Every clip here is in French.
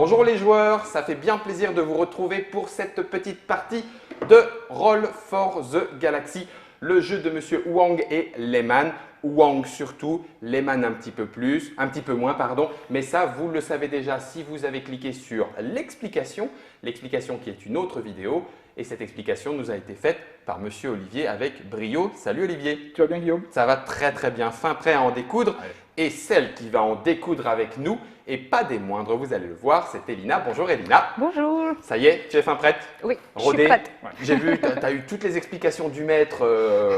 Bonjour les joueurs, ça fait bien plaisir de vous retrouver pour cette petite partie de Roll for the Galaxy, le jeu de Monsieur Wang et Lehman. Wang surtout, Lehman un petit peu moins, pardon. Mais ça, vous le savez déjà si vous avez cliqué sur l'explication qui est une autre vidéo. Et cette explication nous a été faite par Monsieur Olivier avec brio. Salut Olivier. Tu vas bien Guillaume? Ça va très très bien, fin prêt à en découdre. Ouais. Et celle qui va en découdre avec nous, et pas des moindres, vous allez le voir, c'est Elina. Bonjour Elina. Bonjour. Ça y est, tu es fin prête? Oui, Rodée. je suis prête. J'ai vu, tu as eu toutes les explications du maître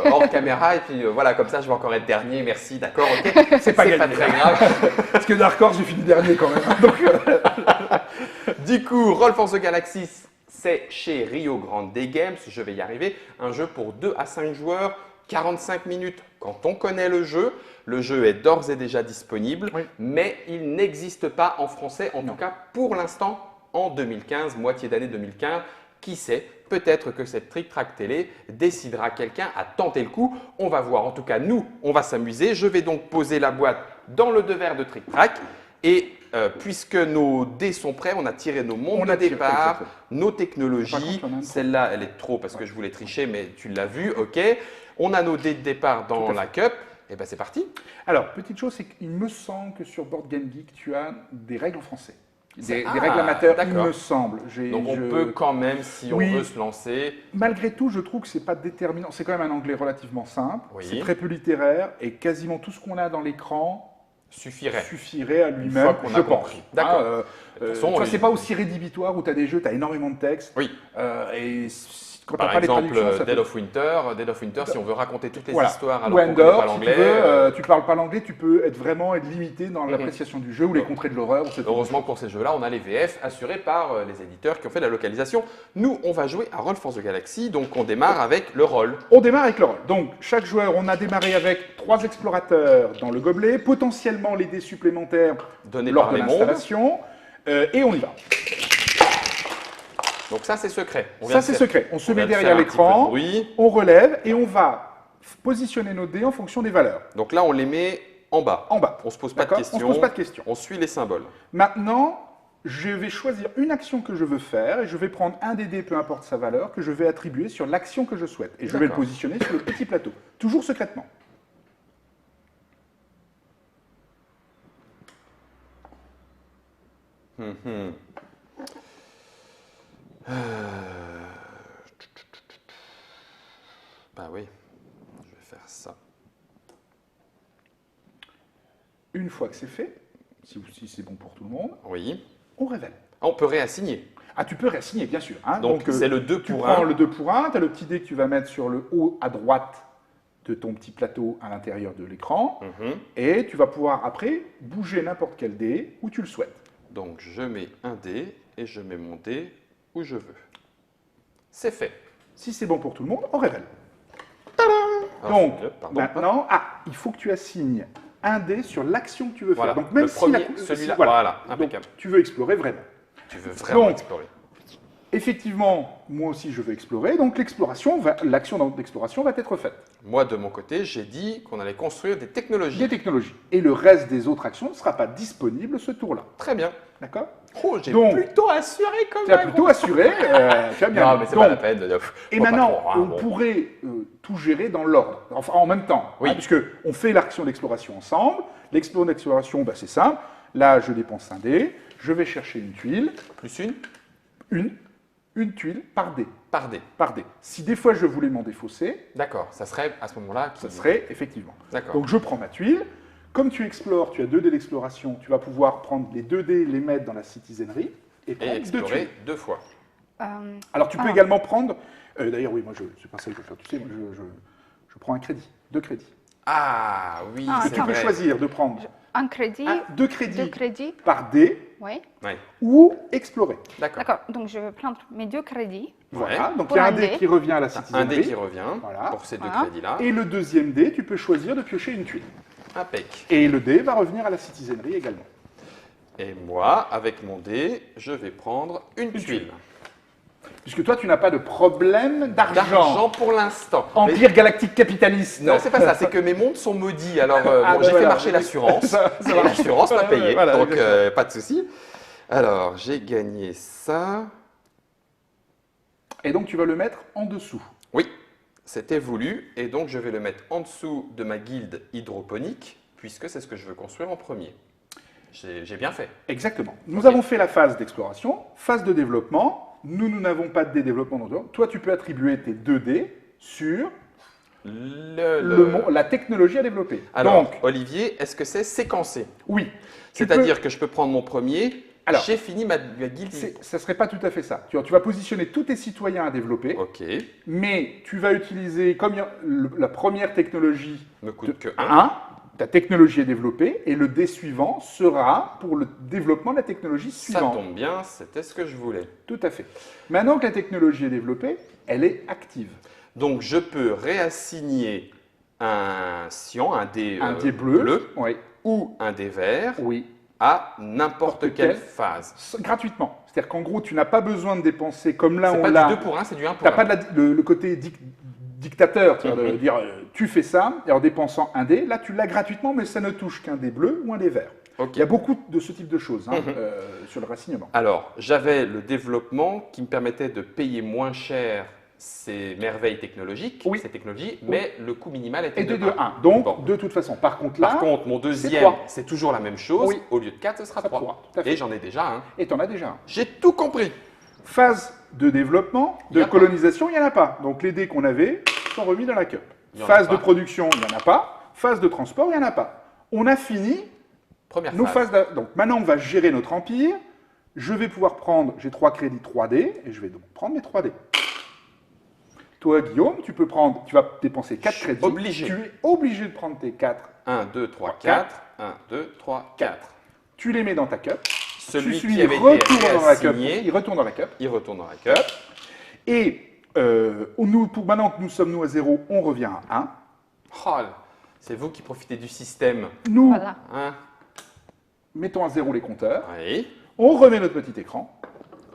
hors caméra. Et puis voilà, comme ça, je vais encore être dernier. Merci, d'accord, ok. C'est pas gagné. très grave. Parce que Dark Horse, j'ai fini dernier quand même. Donc, Du coup, Roll for the Galaxy, c'est chez Rio Grande Games. Je vais y arriver. Un jeu pour 2 à 5 joueurs, 45 minutes quand on connaît le jeu. Le jeu est d'ores et déjà disponible, oui. mais il n'existe pas en français, en tout cas pour l'instant en 2015, moitié d'année 2015. Qui sait, peut-être que cette Trick Track télé décidera quelqu'un à tenter le coup. On va voir, en tout cas nous, on va s'amuser. Je vais donc poser la boîte dans le devers de Trick Track et puisque nos dés sont prêts, on a tiré nos mondes de départ, nos technologies. Celle-là, elle est trop parce que je voulais tricher, mais tu l'as vu, ok. On a nos dés de départ dans la cup. Et bien c'est parti. alors, petite chose, c'est qu'il me semble que sur Board Game Geek, tu as des règles en français. Des règles amateurs, il me semble. Donc on peut quand même, si on veut se lancer. Malgré tout, je trouve que ce n'est pas déterminant. C'est quand même un anglais relativement simple. Oui. C'est très peu littéraire et quasiment tout ce qu'on a dans l'écran suffirait à lui-même, je pense. D'accord. C'est pas aussi rédhibitoire où tu as des jeux, tu as énormément de texte. Oui. Et quand par tu n'as pas exemple, les traductions, ça Dead of Winter, si on veut raconter toutes les histoires alors ou qu'on ne connaît pas Endor, l'anglais. tu parles pas l'anglais, tu peux être vraiment limité dans l'appréciation du jeu ou les contrées de l'horreur. Heureusement que pour ces jeux-là, on a les VF assurés par les éditeurs qui ont fait la localisation. Nous, on va jouer à Roll for the Galaxy, donc on démarre avec le rôle. On démarre avec le rôle. Donc, chaque joueur, on a démarré avec 3 explorateurs dans le gobelet, potentiellement les dés supplémentaires Donnés lors par de les mondes. l'installation, et on y va. Donc ça, c'est secret. Ça, c'est secret. On se met derrière l'écran, on relève et on va positionner nos dés en fonction des valeurs. Donc là, on les met en bas. En bas. On ne se pose pas de questions. On se pose pas de questions. On suit les symboles. Maintenant, je vais choisir une action que je veux faire et je vais prendre un des dés, peu importe sa valeur, que je vais attribuer sur l'action que je souhaite. Et je vais le positionner sur le petit plateau, toujours secrètement. Bah oui, je vais faire ça. Une fois que c'est fait, si c'est bon pour tout le monde, on révèle. On peut réassigner. Ah, tu peux réassigner, bien sûr. Hein. Donc c'est le 2 tu pour prends 1. le 2 pour 1, tu as le petit dé que tu vas mettre sur le haut à droite de ton petit plateau à l'intérieur de l'écran. Et tu vas pouvoir après bouger n'importe quel dé où tu le souhaites. Donc je mets un dé et je mets mon dé où je veux. C'est fait. Si c'est bon pour tout le monde, on révèle. Donc, maintenant, il faut que tu assignes un dé sur l'action que tu veux faire. Donc même si celui-là, voilà, impeccable. Donc, tu veux explorer vraiment. Tu veux vraiment explorer. Effectivement, moi aussi je veux explorer, donc l'action d'exploration va être faite. Moi de mon côté, j'ai dit qu'on allait construire des technologies. Des technologies. Et le reste des autres actions ne sera pas disponible ce tour-là. Très bien. D'accord? Oh, j'ai plutôt assuré quand même. Tu as plutôt assuré. Tu as bien. Non, mais c'est pas la peine. Et maintenant, on pourrait tout gérer dans l'ordre, enfin en même temps. Oui. Puisque on fait l'action d'exploration ensemble. L'exploration d'exploration, c'est simple. Là, je dépense un dé. Je vais chercher une tuile. Plus une? Une tuile par dé. Par dé. Par dé. Si des fois je voulais m'en défausser. D'accord, ça serait à ce moment-là. Ça serait effectivement. D'accord. Donc je prends ma tuile. Comme tu explores, tu as 2 dés d'exploration, tu vas pouvoir prendre les 2 dés, les mettre dans la citizennerie et prendre explorer 2 fois. Alors tu peux également prendre. D'ailleurs, oui, moi c'est pas ça que je veux faire. Tu sais, moi, je prends un crédit, 2 crédits. Ah oui, c'est tu peux choisir de prendre un crédit, 2 crédits par dé. Oui. Ou explorer. D'accord, donc je vais prendre mes 2 crédits. Voilà, donc il y a un dé qui revient à la citizennerie. Un dé qui revient pour ces 2 crédits-là. Et le deuxième dé, tu peux choisir de piocher une tuile. Impec. Et le dé va revenir à la citizennerie également. Et moi, avec mon dé, je vais prendre une tuile. Puisque toi, tu n'as pas de problème d'argent. Pour l'instant. Empire galactique capitaliste. Non, c'est pas ça. C'est que mes mondes sont maudits. Alors, j'ai fait marcher l'assurance. L'assurance m'a payé. Donc, pas de souci. Alors, j'ai gagné ça. Et donc, tu vas le mettre en dessous. Oui, c'était voulu. Et donc, je vais le mettre en dessous de ma guilde hydroponique, puisque c'est ce que je veux construire en premier. J'ai bien fait. Exactement. Nous Ok. avons fait la phase d'exploration, phase de développement. Nous n'avons pas de dés développement. Toi, tu peux attribuer tes 2 dés sur la technologie à développer. Alors, Donc, Olivier, est-ce que c'est séquencé? oui. C'est-à-dire que je peux prendre mon premier, Alors, j'ai fini ma guilde. ça ne serait pas tout à fait ça. Tu vas positionner tous tes citoyens à développer, Ok, mais tu vas utiliser, comme la première technologie me coûte que 1. 1, ta technologie est développée, et le dé suivant sera pour le développement de la technologie Ça suivante. tombe bien, c'était ce que je voulais. Tout à fait. Maintenant que la technologie est développée, elle est active. Donc, je peux réassigner un cyan, un dé, Un dé bleu, oui, ou un dé vert oui, à n'importe N'importe quelle quelle. phase. gratuitement. C'est-à-dire qu'en gros, tu n'as pas besoin de dépenser comme là C'est on pas l'a. du 2 pour 1, c'est du 1 Tu pour n'as 1. pas le côté dictateur, c'est-à-dire de Mhm. dire tu fais ça, et en dépensant un dé, là tu l'as gratuitement, mais ça ne touche qu'un dé bleu ou un dé vert. Ok. Il y a beaucoup de ce type de choses Mhm. sur le renseignement. Alors, j'avais le développement qui me permettait de payer moins cher ces merveilles technologiques, Oui. ces technologies, mais le coût minimal était Et de de 1. 1. Donc, Bon. de toute façon, par contre là, Par contre, mon c'est deuxième, 3. c'est toujours la même chose. Oui. Au lieu de 4, ce sera Ça 3. 3, tout à fait. Et j'en ai déjà un. Et tu en as déjà un. J'ai tout compris. Phase de développement, Il y de a pas. colonisation, il n'y en a pas. Donc les dés qu'on avait sont remis dans la cup. Il y en a Phase pas. de production, il n'y en a pas. Phase de transport, il n'y en a pas. On a fini Première nos phase. phases. Donc maintenant, on va gérer notre empire. Je vais pouvoir prendre, j'ai 3 crédits 3D, et je vais donc prendre mes 3D. Toi, Guillaume, tu vas dépenser 4 suis crédits. obligé. Tu es obligé de prendre tes 4. 1, 2, 3, 4. 4. 1, 2, 3, 4. Tu les mets dans ta cup. Celui Celui qui avait été retourne dans la cup. réassigné, Il retourne dans la cup. il retourne dans la cup. Et maintenant que nous sommes à 0, on revient à 1. Oh, c'est vous qui profitez du système. Nous Voilà. Hein? mettons à 0 les compteurs. Oui. On remet notre petit écran.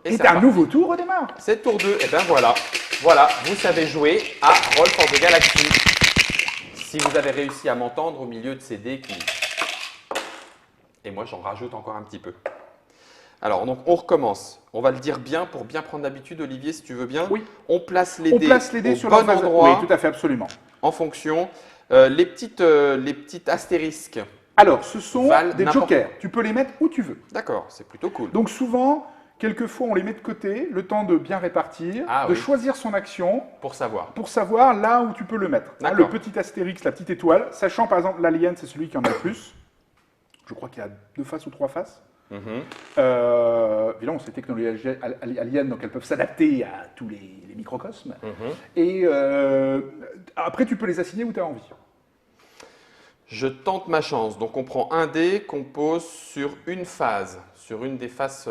Et Et c'est un reparti. nouveau tour redémarre. C'est tour 2. Et ben voilà. Voilà, vous savez jouer à Roll for the Galaxy. Si vous avez réussi à m'entendre au milieu de ces dés qui... Et moi, j'en rajoute encore un petit peu. Alors, donc, on recommence. On va le dire bien pour bien prendre l'habitude, Olivier, si tu veux bien. Oui. On place les On dés, place les dés au sur bon leur phase. endroit, Oui, tout à fait, absolument. en fonction. Les petites astérisques. Alors, ce sont Valent des n'importe jokers. Tu peux les mettre où tu veux. D'accord, c'est plutôt cool. Donc souvent, quelquefois, on les met de côté, le temps de bien répartir, Ah de oui. choisir son action Pour savoir. pour savoir là où tu peux le mettre. Hein, le D'accord. petit astérix, la petite étoile, sachant par exemple l'alien, c'est celui qui en a le plus. Je crois qu'il y a 2 faces ou 3 faces. Mhm. Évidemment, c'est technologies aliens, donc elles peuvent s'adapter à tous les microcosmes. Mhm. Et après, tu peux les assigner où tu as envie. Je tente ma chance. Donc, on prend un dé qu'on pose sur une phase, sur une des faces,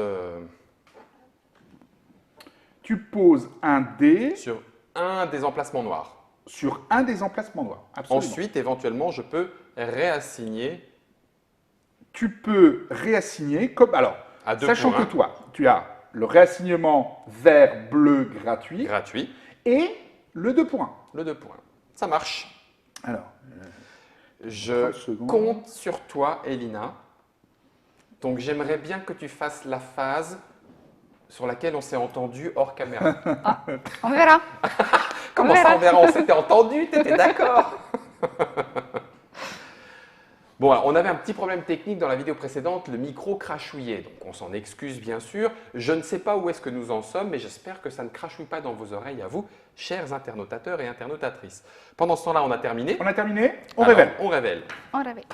Tu poses un dé sur un des emplacements noirs. sur un des emplacements noirs. Absolument. Ensuite, éventuellement, je peux réassigner Tu peux réassigner comme. Alors, à 2 sachant pour que 1, toi, tu as le réassignement vert-bleu gratuit gratuit, et le 2 pour 1. le 2 pour 1. Ça marche. Alors, Je 30 secondes. compte sur toi, Elina. Donc, j'aimerais bien que tu fasses la phase sur laquelle on s'est entendu hors caméra. On verra. Comment On ça, verra. on verra? On s'était entendu, t'étais d'accord? Bon, alors, on avait un petit problème technique dans la vidéo précédente, le micro crachouillait, donc on s'en excuse bien sûr. Je ne sais pas où est-ce que nous en sommes, mais j'espère que ça ne crachouille pas dans vos oreilles à vous, chers internautateurs et internautatrices. Pendant ce temps-là, on a terminé. On a terminé. On Alors, révèle. On révèle. On réveille.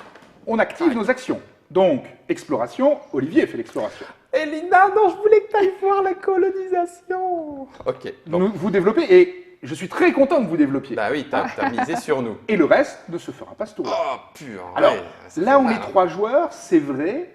On active nos actions. Donc, exploration. Olivier fait l'exploration. Elina, non, je voulais que tu ailles voir la colonisation. Ok, donc, Vous développez et je suis très content que vous développiez. bah oui, t'as misé sur nous. Et le reste ne se fera pas ce tour-là. Oh, pur. Alors, ouais, ça là, fait on mal, est hein. 3 joueurs, c'est vrai.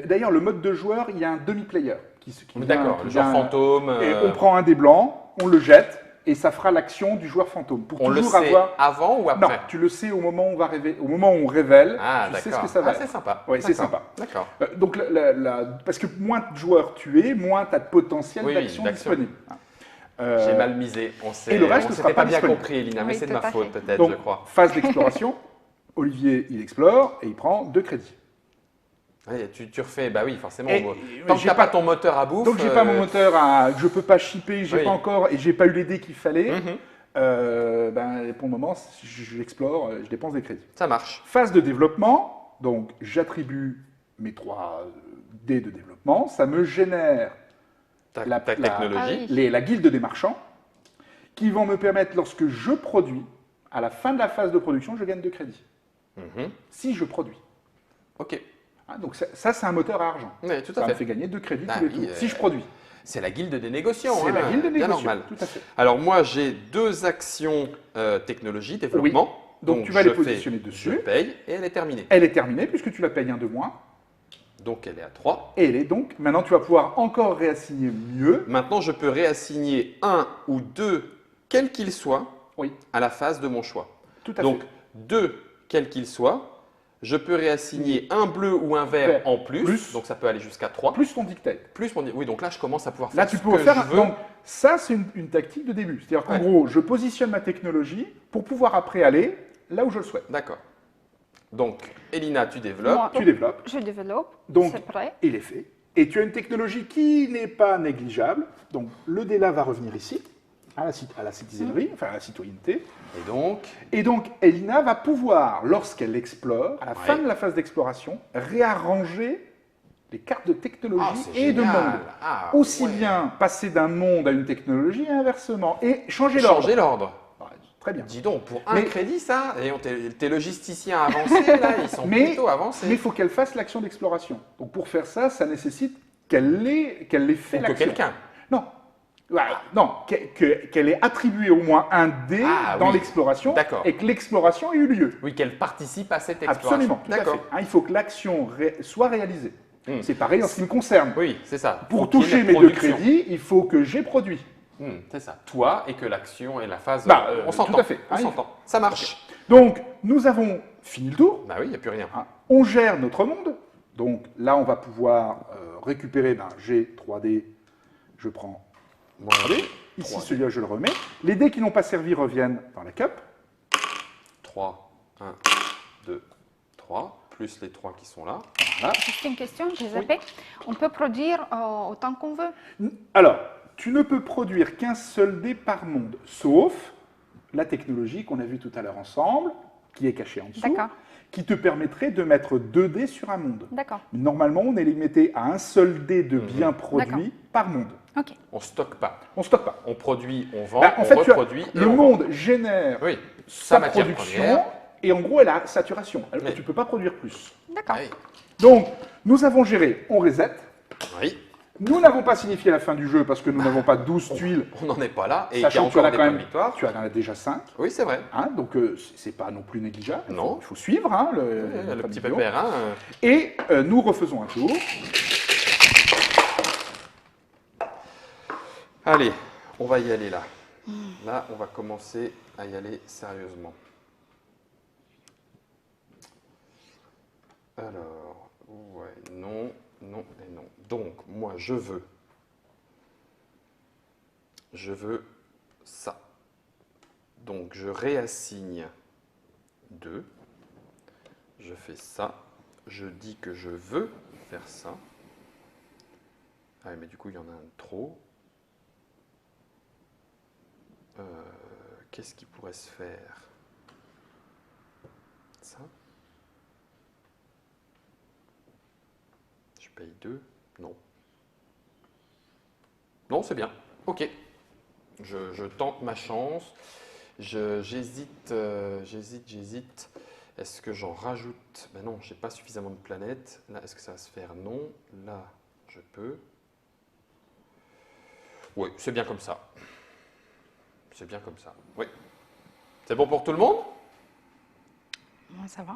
D'ailleurs, le mode de joueur, il y a un demi-player qui vient- D'accord, qui le genre vient- fantôme. Et on prend un des blancs, on le jette, et ça fera l'action du joueur fantôme. Pour on le toujours sait avoir. avant ou Non, après? tu le sais au moment où on va révéler. Au moment où on révèle, Ah, tu sais ce d'accord. que ça va Ah, c'est être. sympa. Ouais, c'est D'accord. sympa. D'accord. Donc, parce que moins de joueurs tu es, moins tu as de potentiel Oui, oui, d'action d'action. disponible. J'ai mal misé. On et le reste ne sera s'était pas pas bien disponible. compris, Elina, mais Oui, c'est de tout ma à faute fait. peut-être, Donc, je crois. phase d'exploration. Olivier, il explore et il prend 2 crédits. Ouais, tu refais, bah oui, forcément. Et- Tant que j'ai tu n'as pas ton moteur à bouffe. Donc j'ai pas mon moteur, je peux pas shipper, j'ai Oui. pas encore, et j'ai pas eu les dés qu'il fallait. Mhm, Ben, pour le moment, j'explore, je dépense des crédits. ça marche. Phase de développement, donc j'attribue mes 3 dés de développement, ça me génère Ta La- technologie. Ah oui. la guilde des marchands, qui vont me permettre, lorsque je produis, à la fin de la phase de production, je gagne 2 crédits. Mhm. Si je produis. Ok. Hein, donc ça, c'est un moteur à argent. Oui, tout Ça à me fait. fait gagner 2 crédits Ah tous les oui, tours, si je produis. C'est la guilde des négociants. C'est la guilde des bien négociants, normal. tout à fait. Alors moi, j'ai 2 actions technologie, développement. Donc, tu vas les je positionner fais, dessus. Je paye et elle est terminée. Elle est terminée puisque tu la payes un de moins. Donc elle est à 3. Et elle est donc, maintenant tu vas pouvoir encore réassigner mieux. Maintenant, je peux réassigner 1 ou 2, quels qu'ils soient, Oui, à la phase de mon choix. tout à Donc fait. 2, quels qu'ils soient. Je peux réassigner un bleu ou un vert Vert en plus. plus. Donc ça peut aller jusqu'à 3. Plus ton dictate. Oui, donc là, je commence à pouvoir faire Là, tu ce peux que faire. je veux. Donc, ça, c'est une tactique de début. C'est-à-dire qu'en Ouais. gros, je positionne ma technologie pour pouvoir après aller là où je le souhaite. D'accord. Donc, Elina, tu développes. Moi, Tu développes, je développe. Donc- C'est prêt. il est fait. Et tu as une technologie qui n'est pas négligeable. Donc, le dé là va revenir ici, à la citizennerie, enfin à la citoyenneté. Et donc, Et donc, Elina va pouvoir, lorsqu'elle explore, à la fin Ouais. de la phase d'exploration, réarranger les cartes de technologie ah, c'est et de génial. monde. Ah, Aussi ouais. bien passer d'un monde à une technologie et inversement. Et changer l'ordre. Changer l'ordre. Ouais, très bien. Dis donc, pour un Mais- crédit, ça, et tes logisticiens avancés, là, ils sont Mais- plutôt avancés. Mais il faut qu'elle fasse l'action d'exploration. Donc pour faire ça, ça nécessite qu'elle ait fait Ou que l'action. quelqu'un. Non. Ouais, non, qu'elle ait attribué au moins un dé Ah, dans oui. l'exploration D'accord. et que l'exploration ait eu lieu. Oui, qu'elle participe à cette exploration. Absolument, tout à fait. D'accord. Hein, il faut que l'action soit réalisée. Hmm. C'est pareil en ce qui me concerne. Oui, c'est ça. Pour Faut qu'il y ait toucher la mes 2 production. crédits, il faut que j'ai produit. C'est ça. Toi et que l'action et la phase. Bah, on s'entend. tout à fait. On Ah, il s'entend. Ça marche. Donc, nous avons fini le tour. Bah oui, il n'y a plus rien. Hein, on gère notre monde. Donc là, on va pouvoir récupérer. J'ai 3D. Je prends Moi, 3D. Ici, 3D. celui-là, je le remets. Les dés qui n'ont pas servi reviennent dans la cup. 3, 1, 2, 3, plus les 3 qui sont là. Voilà. Juste une question, j'ai zappé. On peut produire autant qu'on veut. Alors, tu ne peux produire qu'un seul dé par monde, sauf la technologie qu'on a vue tout à l'heure ensemble, qui est cachée en dessous, D'accord. qui te permettrait de mettre 2 dés sur un monde. D'accord. Normalement, on est limité à un seul dé de biens produits D'accord. par monde. Ok. On stocke pas. On stocke pas. On produit, on vend, Bah, en on fait, reproduit. et le on monde génère vend. Oui, sa sa matière production première. et en gros, elle a saturation. Alors, Oui. tu ne peux pas produire plus. D'accord. Oui. Donc, nous avons géré, on reset. Oui, Nous n'avons pas signifié la fin du jeu parce que nous n'avons pas 12 tuiles, on n'en est pas là. Et il y a sachant que tu en encore as des quand points de même victoire. tu en as déjà 5. Oui, c'est vrai. Hein, donc, c'est pas non plus négligeable. Non. Il faut suivre hein, Le notre petit vidéo. pépère, hein. Et nous refaisons un tour. Allez, on va y aller là. Là, on va commencer à y aller sérieusement. Alors, ouais, non, non et non. Donc, moi, je veux ça. Donc, je réassigne 2. Je fais ça. Je dis que je veux faire ça. Ah, mais du coup, il y en a un de trop. Qu'est-ce qui pourrait se faire? Ça. Je paye 2. Non. Non, c'est bien. Ok. Je tente ma chance. J'hésite. J'hésite. Est-ce que j'en rajoute? Ben non, j'ai pas suffisamment de planètes. Là, est-ce que ça va se faire? Non. Là, je peux. Oui, c'est bien comme ça. C'est bien comme ça. Oui. C'est bon pour tout le monde? Bon, ça va.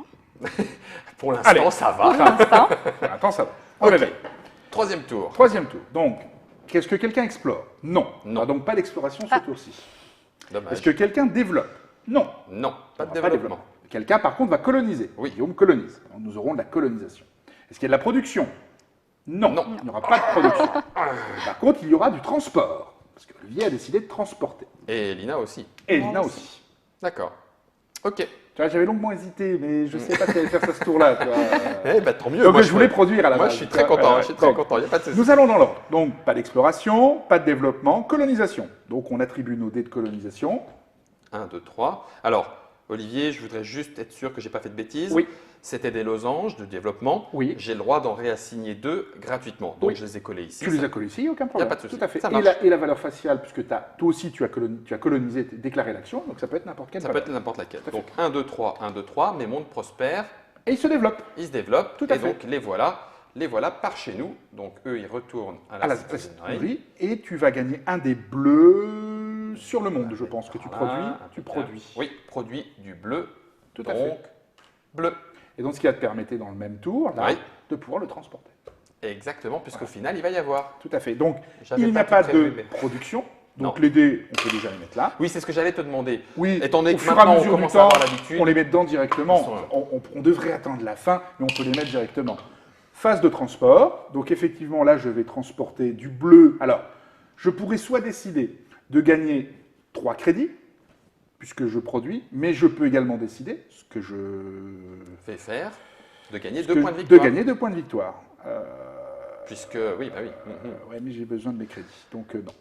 Pour l'instant, Allez. ça Pour va. l'instant. Attends, ça va. On Ok. réveille. Troisième tour. Troisième tour. Donc, qu'est-ce que quelqu'un explore? Non. Il n'y Non. aura donc pas d'exploration ce Ah. tour-ci. Dommage. Est-ce que quelqu'un développe? Non. Non, pas de Il y aura développement. Quelqu'un, par contre, va coloniser. Oui. Guillaume colonise. Donc, nous aurons de la colonisation. Est-ce qu'il y a de la production? Non. Non. Il n'y aura pas de production. Par contre, il y aura du transport. Parce que Olivier a décidé de transporter. Et Lina aussi. Et Moi Lina aussi. aussi. D'accord. Ok. Tu vois, j'avais longuement hésité, mais je ne sais pas si allait faire ça ce tour-là. tu vois. Eh ben, tant mieux. Donc Moi, je voulais produire à la Moi, base. je suis tu très vois. content. Je suis très Donc, content. Il n'y a pas de souci. nous allons dans l'ordre. Donc, pas d'exploration, pas de développement, colonisation. Donc, on attribue nos dés de colonisation. 1, 2, 3. Alors, Olivier, je voudrais juste être sûr que j'ai pas fait de bêtises. Oui. C'était des losanges de développement. Oui. J'ai le droit d'en réassigner 2 gratuitement. Donc, Oui. je les ai collés ici. Tu les as collés ici, aucun problème. pas de souci. Tout à fait. Ça Et marche. la valeur faciale, puisque toi aussi, tu as colonisé, déclaré l'action, donc ça peut être n'importe quelle Ça peut valeur. être n'importe laquelle. Tout à fait. Donc 1, 2, 3, 1, 2, 3, mes mondes prospèrent, Et il se développe. ils se développent, Tout à et fait. donc les voilà par chez nous. Donc eux, ils retournent à À la la citadine. citadine, et tu vas gagner un des bleus sur le monde, je pense, que tu produis. Tu produis. Oui, produit du bleu. Tout à donc, fait. bleu. Et donc, ce qui va te permettre dans le même tour, là, Oui. de pouvoir le transporter. Exactement, puisqu'au final, il va y avoir. Tout à fait. Donc, J'avais il n'y a tout pas prévu, de mais- production. Donc, Non. les dés, on peut déjà les mettre là. Oui, c'est ce que j'allais te demander. Oui, Étant donné au que fur et à maintenant, on mesure du commence à temps, avoir l'habitude. on les met dedans directement. Ils sont là. On devrait attendre la fin, mais on peut les mettre directement. Phase de transport. Donc, effectivement, là, je vais transporter du bleu. Alors, je pourrais soit décider de gagner 3 crédits, puisque je produis, mais je peux également décider, ce que je Fait faire de gagner ce 2 que- points de victoire. de gagner 2 points de victoire. Puisque, oui, bah oui. Mhm. Ouais, mais j'ai besoin de mes crédits. Donc, non.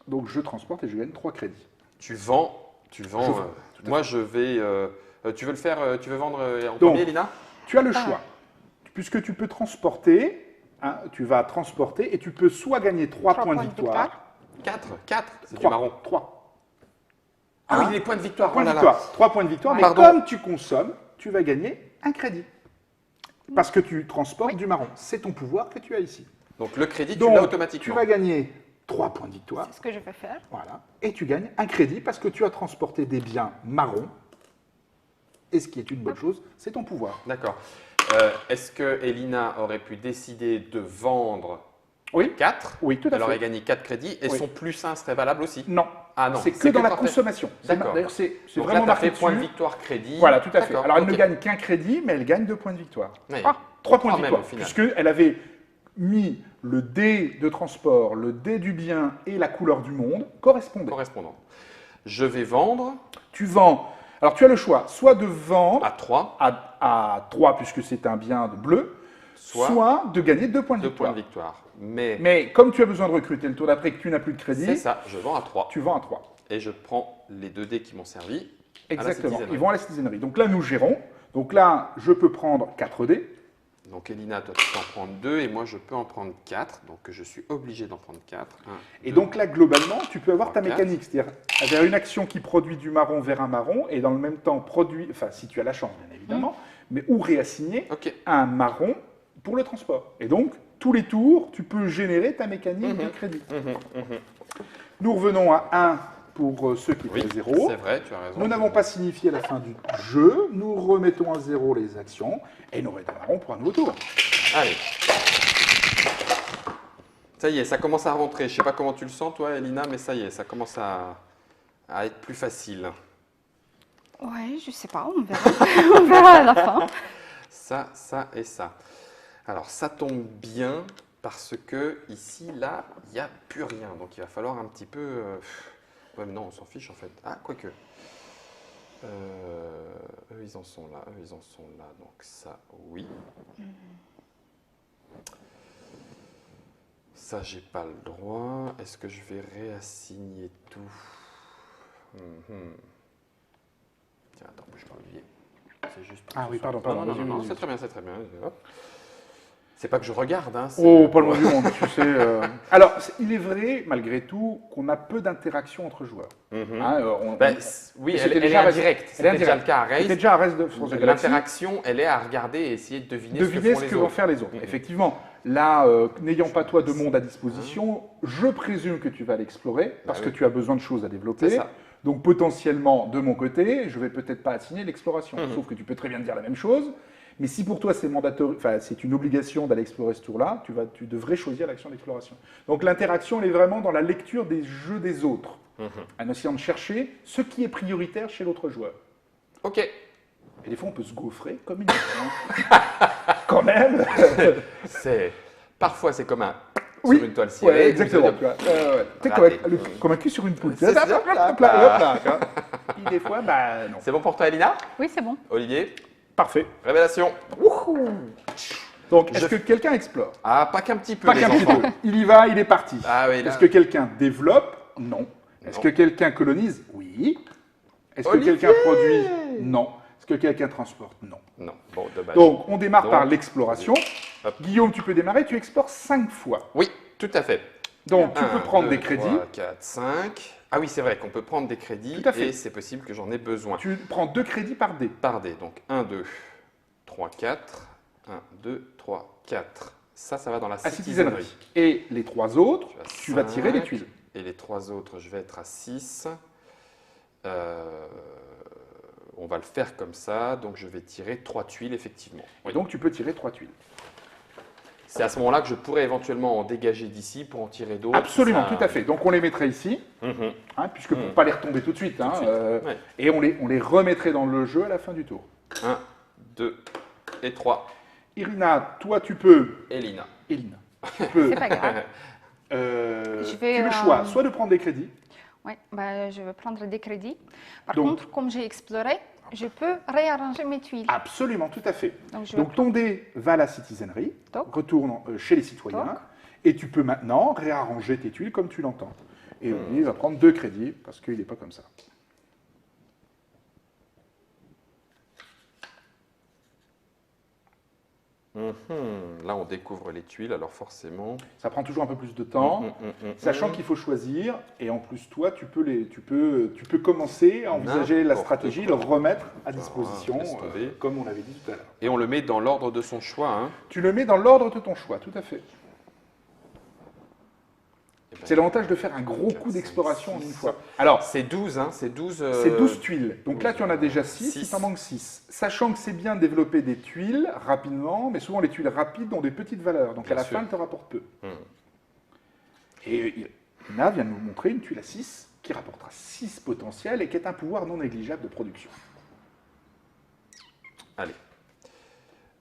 Donc, je transporte et je gagne 3 crédits. Tu vends. Je vends, tout à moi, je vais. Tu veux le faire tu veux vendre en Donc, premier, Lina? Tu as le choix. Puisque tu peux transporter, hein, tu vas transporter et tu peux soit gagner 3 points de victoire. 4. C'est du 3. marron. 3. Ah Hein? oui, les points de victoire. Points oh de là là. victoire. 3 points de victoire. Mais Pardon. comme tu consommes, tu vas gagner un crédit. Parce que tu transportes du marron. C'est ton pouvoir que tu as ici. Donc le crédit, tu Donc, l'as automatiquement. tu vas gagner 3 points de victoire. C'est ce que je vais faire. Voilà. Et tu gagnes un crédit parce que tu as transporté des biens marrons. Et ce qui est une bonne chose, c'est ton pouvoir. D'accord. Est-ce que Elina aurait pu décider de vendre Oui. 4? Oui, tout à Elle aurait fait. gagné 4 crédits et Oui. son plus 1 serait valable aussi? Non. Ah non. C'est que dans la quand elle- consommation. D'accord. D'ailleurs, c'est Donc vraiment là, tu as marqué fait point de dessus. victoire crédit. Voilà, tout à fait. D'accord, Alors, elle ok. ne gagne qu'un crédit, mais elle gagne 2 points de victoire. Oui. 3 points de Trois même, victoire. au final. Puisqu'elle avait mis le dé de transport, le dé du bien et la couleur du monde correspondaient. Correspondant. Je vais vendre Tu vends. Alors, tu as le choix, soit de vendre à 3, à 3, puisque c'est un bien de bleu, soit soit de gagner 2 points de 2 victoire. points de victoire. Mais Mais comme tu as besoin de recruter le tour d'après et que tu n'as plus de c'est crédit, ça, je vends à 3. tu vends à 3. Et je prends les 2 dés qui m'ont servi. Exactement. citizennerie. Ils vont à la citizennerie. Donc là, nous gérons. Donc là, je peux prendre 4 dés. Donc Elina, toi tu peux en prendre 2 et moi je peux en prendre 4. Donc je suis obligé d'en prendre 4. Et donc là, globalement, tu peux avoir ta 3, 4. mécanique, c'est-à-dire vers une action qui produit du marron vers un marron et dans le même temps produit, enfin si tu as la chance bien évidemment, mais ou réassigner Ok. un marron pour le transport. Et donc, tous les tours, tu peux générer ta mécanique de crédit. Nous revenons à 1 pour ceux qui Oui, étaient à 0. c'est vrai, tu as raison. Nous n'avons pas signifié la fin du jeu. Nous remettons à 0 les actions et nous mettons un marron pour un nouveau tour. Allez. Ça y est, ça commence à rentrer. Je sais pas comment tu le sens toi, Elina, mais ça y est, ça commence à être plus facile. Ouais, je sais pas, on verra. On verra à la fin. Ça et ça. Alors ça tombe bien parce que ici, là, il n'y a plus rien. Donc il va falloir un petit peu... Ouais, mais non, on s'en fiche en fait. Ah, quoique. Eux, ils en sont là. Eux, ils en sont là. Donc ça, oui. Ça, j'ai pas le droit. Est-ce que je vais réassigner tout? Tiens, attends, bouge pas, Olivier. C'est juste pour Ah que oui, ce soit- pardon, Non, non, vas-y, non, vas-y. c'est très bien, c'est très bien. Hop. C'est pas que je regarde, hein. c'est- Oh, pas loin du monde, tu sais. Alors, il est vrai, malgré tout, qu'on a peu d'interaction entre joueurs. Mhm. Hein, Ben, oui, mais elle c'était est déjà indirecte. elle est C'était déjà indirecte. le cas à Race. C'était déjà à Race de France de Galaxy. L'interaction, elle est à regarder et essayer de deviner, Deviner ce que font vont les faire les autres. Mhm. Effectivement, là, n'ayant pas toi de monde à disposition, je présume que tu vas l'explorer parce Bah que oui. tu as besoin de choses à développer. C'est ça. Donc potentiellement, de mon côté, je vais peut-être pas assigner l'exploration. Mhm. Sauf que tu peux très bien dire la même chose. Mais si pour toi c'est mandatoire, enfin c'est une obligation d'aller explorer ce tour-là, tu devrais choisir l'action d'exploration. Donc l'interaction, elle est vraiment dans la lecture des jeux des autres, en essayant de chercher ce qui est prioritaire chez l'autre joueur. Ok. Et des fois, on peut se gaufrer comme une hein. Quand même. Parfois, c'est comme un Oui, sur une toile cirée. ouais, exactement. Vous Tu vois. T'es Raté. comme un cul sur une poule. C'est ça. Hop là, hop là, hop là. Puis des fois, bah non. C'est bon pour toi, Elina? Oui, c'est bon. Olivier? Parfait. Révélation. Donc, est-ce que quelqu'un explore? Ah, pas qu'un petit peu, Pas les qu'un petit enfants. peu. Il y va, il est parti. Ah oui, là. Est-ce que quelqu'un développe? Non. Est-ce Non. que quelqu'un colonise? Oui. Est-ce que Olivier quelqu'un produit? Non. Est-ce que quelqu'un transporte? Non. Non, bon, dommage. Donc, on démarre Donc, par l'exploration. hop. Guillaume, tu peux démarrer, tu explores 5 fois. Oui, tout à fait. Donc, tu 1, peux prendre 2, des crédits. 3, 4, 5. Ah oui, c'est vrai qu'on peut prendre des crédits Tout à fait. et c'est possible que j'en ai besoin. Tu prends 2 crédits par dé. Par dé. Donc 1, 2, 3, 4. 1, 2, 3, 4. Ça va dans la À citizennerie. citizennerie. Et les 3 autres, Je suis à tu vas tirer les 5. tuiles. Et les 3 autres, je vais être à 6. On va le faire comme ça. Donc je vais tirer 3 tuiles, effectivement. Et donc, tu peux tirer 3 tuiles. C'est à ce moment-là que je pourrais éventuellement en dégager d'ici pour en tirer d'autres. Absolument, Ça- tout à fait. Donc, on les mettrait ici, Mhm. puisque pour ne pas les retomber tout de suite. Tout de suite. Ouais. Et on les remettrait dans le jeu à la fin du tour. 1, 2 et 3. Irina, toi, tu peux. Elina. Elina, tu peux. C'est pas grave. Tu vais, as le choix, soit de prendre des crédits, Ouais, bah, je vais prendre des crédits. Par Donc- contre, comme j'ai exploré, je peux réarranger mes tuiles. absolument, tout à fait. Donc, je vais Donc ton dé va à la citizennerie, Toc. retourne chez les citoyens, Toc. et tu peux maintenant réarranger tes tuiles comme tu l'entends. Et Olivier va prendre 2 crédits, parce qu'il n'est pas comme ça. Mhm. Là, on découvre les tuiles, alors forcément. Ça prend toujours un peu plus de temps, sachant qu'il faut choisir, et en plus toi, tu peux commencer à envisager la N'importe stratégie, quoi. le remettre à Ah, disposition, laisse tomber. comme on l'avait dit tout à l'heure. Et on le met dans l'ordre de son choix. Hein. Tu le mets dans l'ordre de ton choix, tout à fait. Eh ben, C'est l'avantage de faire un gros 4, coup 5, d'exploration en 6. une fois. Alors, C'est 12, hein, c'est 12. c'est 12 tuiles. Donc là, tu en as déjà 6, il Six. t'en manque 6. Sachant que c'est bien de développer des tuiles rapidement, mais souvent les tuiles rapides ont des petites valeurs. Donc Bien à la sûr. fin, elles te rapportent peu. Hmm. Et Ina vient de nous montrer une tuile à 6 qui rapportera 6 potentiels et qui est un pouvoir non négligeable de production. Allez.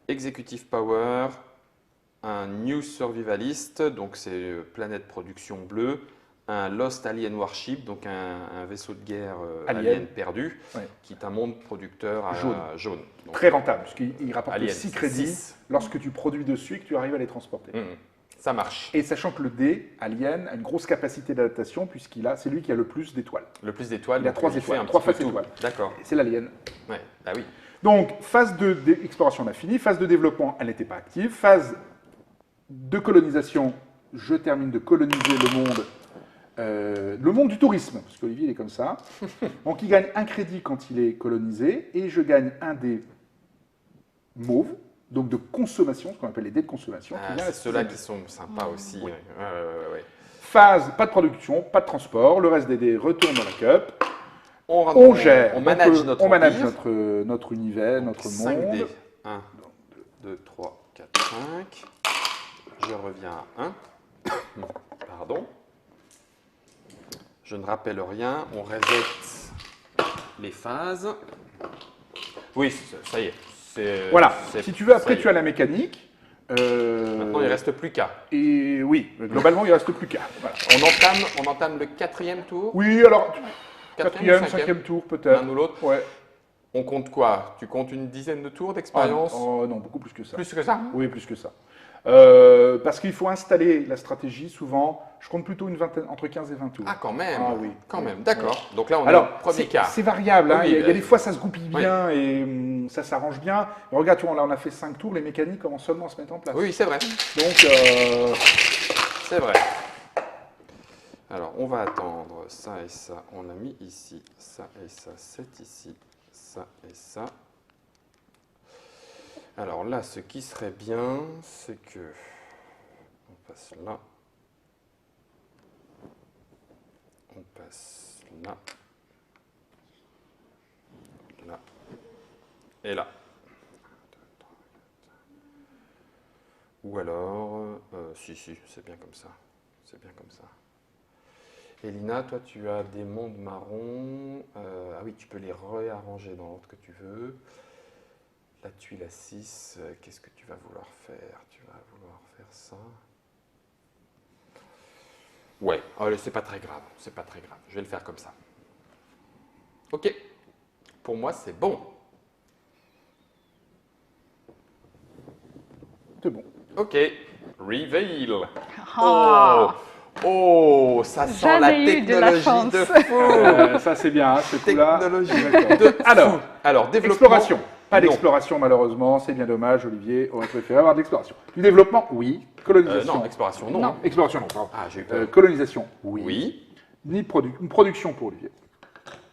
Executive Power, un New Survivalist, donc c'est planète production bleue, un Lost Alien Warship, donc un vaisseau de guerre alien perdu, Ouais. qui est un monde producteur à jaune. Donc, Très rentable, puisqu'il rapporte Alien, 6 crédits 6. lorsque tu produis dessus et que tu arrives à les transporter. Ça marche. Et sachant que le dé, Alien, a une grosse capacité d'adaptation, c'est lui qui a le plus d'étoiles. Le plus d'étoiles. Il a donc 3 fait étoiles, un 3 petit peu faces tout. étoiles. D'accord. Et c'est l'Alien. Ouais. Ah oui. Donc, phase d'exploration, on a fini. Phase de développement, elle n'était pas active. Phase de colonisation, je termine de coloniser le monde du tourisme, parce qu'Olivier, il est comme ça. Donc, il gagne un crédit quand il est colonisé, et je gagne un dé mauve, donc de consommation, ce qu'on appelle les dés de consommation. qui Ah, vient à c'est la ceux-là citizennerie. qui sont sympas aussi. Oui. Ouais. Phase, pas de production, pas de transport, le reste des dés retourne dans la cup. On gère, on manage notre on manage empire. notre univers, notre 5 monde. dés. 1, 2, 3, 4, 5. Je reviens à 1. Pardon. Je ne rappelle rien. On reset les phases. Oui, ça y est. Voilà, si tu veux, après ça y tu as la mécanique. Maintenant, il ne reste plus qu'à. Et oui, globalement, il reste plus qu'à. Voilà. On entame le 4e tour. Oui, alors, Quatrième ou 4e, cinquième 5e tour peut-être. L'un ou l'autre. Ouais. On compte quoi? Tu comptes une dizaine de tours Ah, d'expérience? oh, non, beaucoup plus que ça. Plus que ça? Oui, plus que ça. Parce qu'il faut installer la stratégie, souvent, je compte plutôt une vingtaine, entre 15 et 20 tours. Ah, quand même. Ah oui. Quand même. D'accord. Donc là, on est Alors, au premier quart. c'est variable, hein. Oui, il y a des fois ça se goupille oui. bien et ça s'arrange bien. Mais regarde, tu vois, là on a fait 5 tours, les mécaniques commencent seulement à se mettre en place. Oui, c'est vrai. Donc, C'est vrai. Alors, on va attendre ça et ça. On a mis ici, ça et ça, c'est ici, ça et ça. Alors là, ce qui serait bien, c'est que on passe là. On passe là. Là. Et là. Ou alors, si, c'est bien comme ça. C'est bien comme ça. Elina, toi, tu as des mondes marrons. Ah oui, tu peux les réarranger dans l'ordre que tu veux. La tuile à 6, qu'est-ce que tu vas vouloir faire? Tu vas vouloir faire ça. Ouais, allez, c'est pas très grave. C'est pas très grave. Je vais le faire comme ça. Ok. Pour moi, c'est bon. C'est bon. Ok. Reveal. Ah. Oh, ça sent la Jamais eu de la technologie chance. de fou. Ça, c'est bien, hein, ce coup-là. Technologie D'accord. de Alors, fou. Alors, développement. exploration. Pas Non. d'exploration, malheureusement. C'est bien dommage, Olivier. On aurait préféré avoir de l'exploration. Du développement, oui. Colonisation. Non, exploration, non. Non. Exploration, non, pardon. Ah, j'ai eu peur. Colonisation, oui. Oui. Ni une production pour Olivier.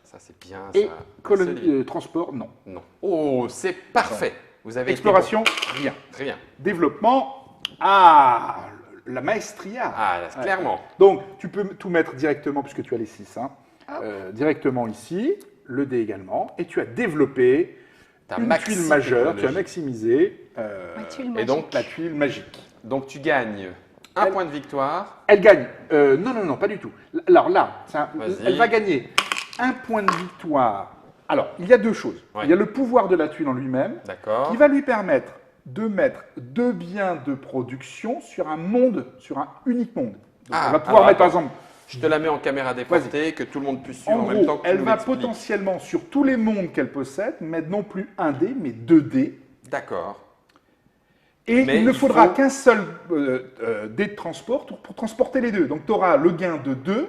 Ça, c'est bien. Et ça. Solide. transport, non. Non. Oh, c'est parfait. Vous avez été Exploration, rien. bon. Très bien. Développement, la maestria. Ah, là, Ouais. clairement. Donc, tu peux tout mettre directement, puisque tu as les 6, hein, Hop. directement ici, le dé également, et tu as développé T'as une maxi tuile majeure, tu as technologie. maximisé Ma tuile Et donc, la tuile magique. Donc, tu gagnes un Elle- point de victoire. Elle gagne. Non, pas du tout. Alors là, Vas-y. elle va gagner un point de victoire. Alors, il y a deux choses. Ouais. Il y a le pouvoir de la tuile en lui-même, D'accord. qui va lui permettre de mettre 2 biens de production sur un monde, sur un unique monde. Donc, Ah, elle va pouvoir alors, mettre, par attends. exemple, Je te la mets en caméra déportée, que tout le monde puisse suivre en en, même temps gros, que tu elle nous va l'expliques. potentiellement, sur tous les mondes qu'elle possède, mettre non plus un dé, mais 2 dés. D'accord. Et Mais il ne il faudra faut- qu'un seul dé de transport pour transporter les deux. Donc, tu auras le gain de 2,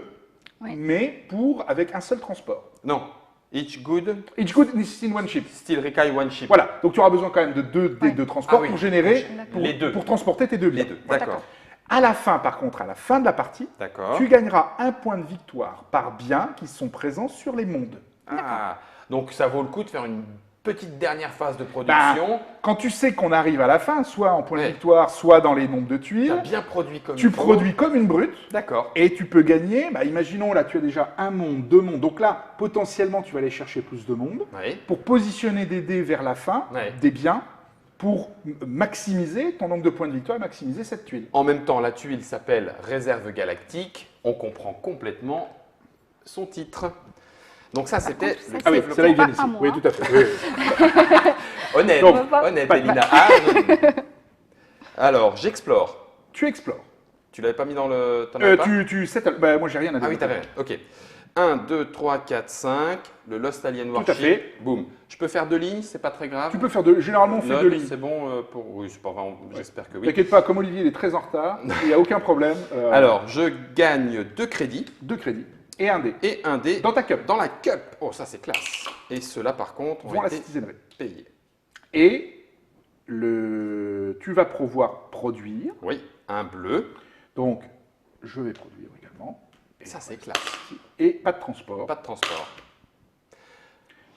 Oui. mais avec un seul transport. Non. Each good, Each good is in one ship. still Rikai one ship. Voilà, donc tu auras besoin quand même de 2 dés Ouais. de transport Ah oui. pour générer, D'accord. Les deux. pour transporter tes 2 biens. Les deux. Voilà. D'accord. À la fin, par contre, à la fin de la partie, D'accord. tu gagneras un point de victoire par bien qui sont présents sur les mondes. Ah. Donc, ça vaut le coup de faire une petite dernière phase de Ben, production. quand tu sais qu'on arrive à la fin, soit en point de Ouais. victoire, soit dans les nombres de Tu tuiles, as bien produit comme tu il faut. produis comme une brute. D'accord. Et tu peux gagner, imaginons là tu as déjà un monde, 2 mondes, donc là potentiellement tu vas aller chercher plus de mondes Oui. pour positionner des dés vers la fin, Ouais. des biens, pour maximiser ton nombre de points de victoire et maximiser cette tuile. En même temps, la tuile s'appelle Réserve Galactique. On comprend complètement son titre. Donc ça, c'était contre, le ça, Ah oui, développement. celle-là ils viennent Pas ici. à Oui, moi. tout à fait. Oui, oui. honnête, Donc, honnête, pas- Elina. Ah, non. Alors, j'explore. Tu explores. Tu l'avais pas mis dans le... T'en avais pas Moi j'ai rien à dire. Ah oui, t'avais rien. Ok. 1, 2, 3, 4, 5. Le Lost Alien Warship. à fait. Boum. Je peux faire 2 lignes, c'est pas très grave. Tu peux faire généralement on fait Note, 2 lignes. C'est bon pour... Oui, c'est pas grave, j'espère que oui. T'inquiète pas, comme Olivier il est très en retard, il n'y a aucun problème. Alors, je gagne 2 crédits 2 crédits et un dé. et un dé Dans ta cup. dans la cup. Oh, ça c'est classe. Et ceux-là, par contre, Vont ont à la été citizennerie. payés. Et tu vas pouvoir produire. Oui, un bleu. Donc, je vais produire également. Et Ça, c'est classe. Et pas de transport. Pas de transport.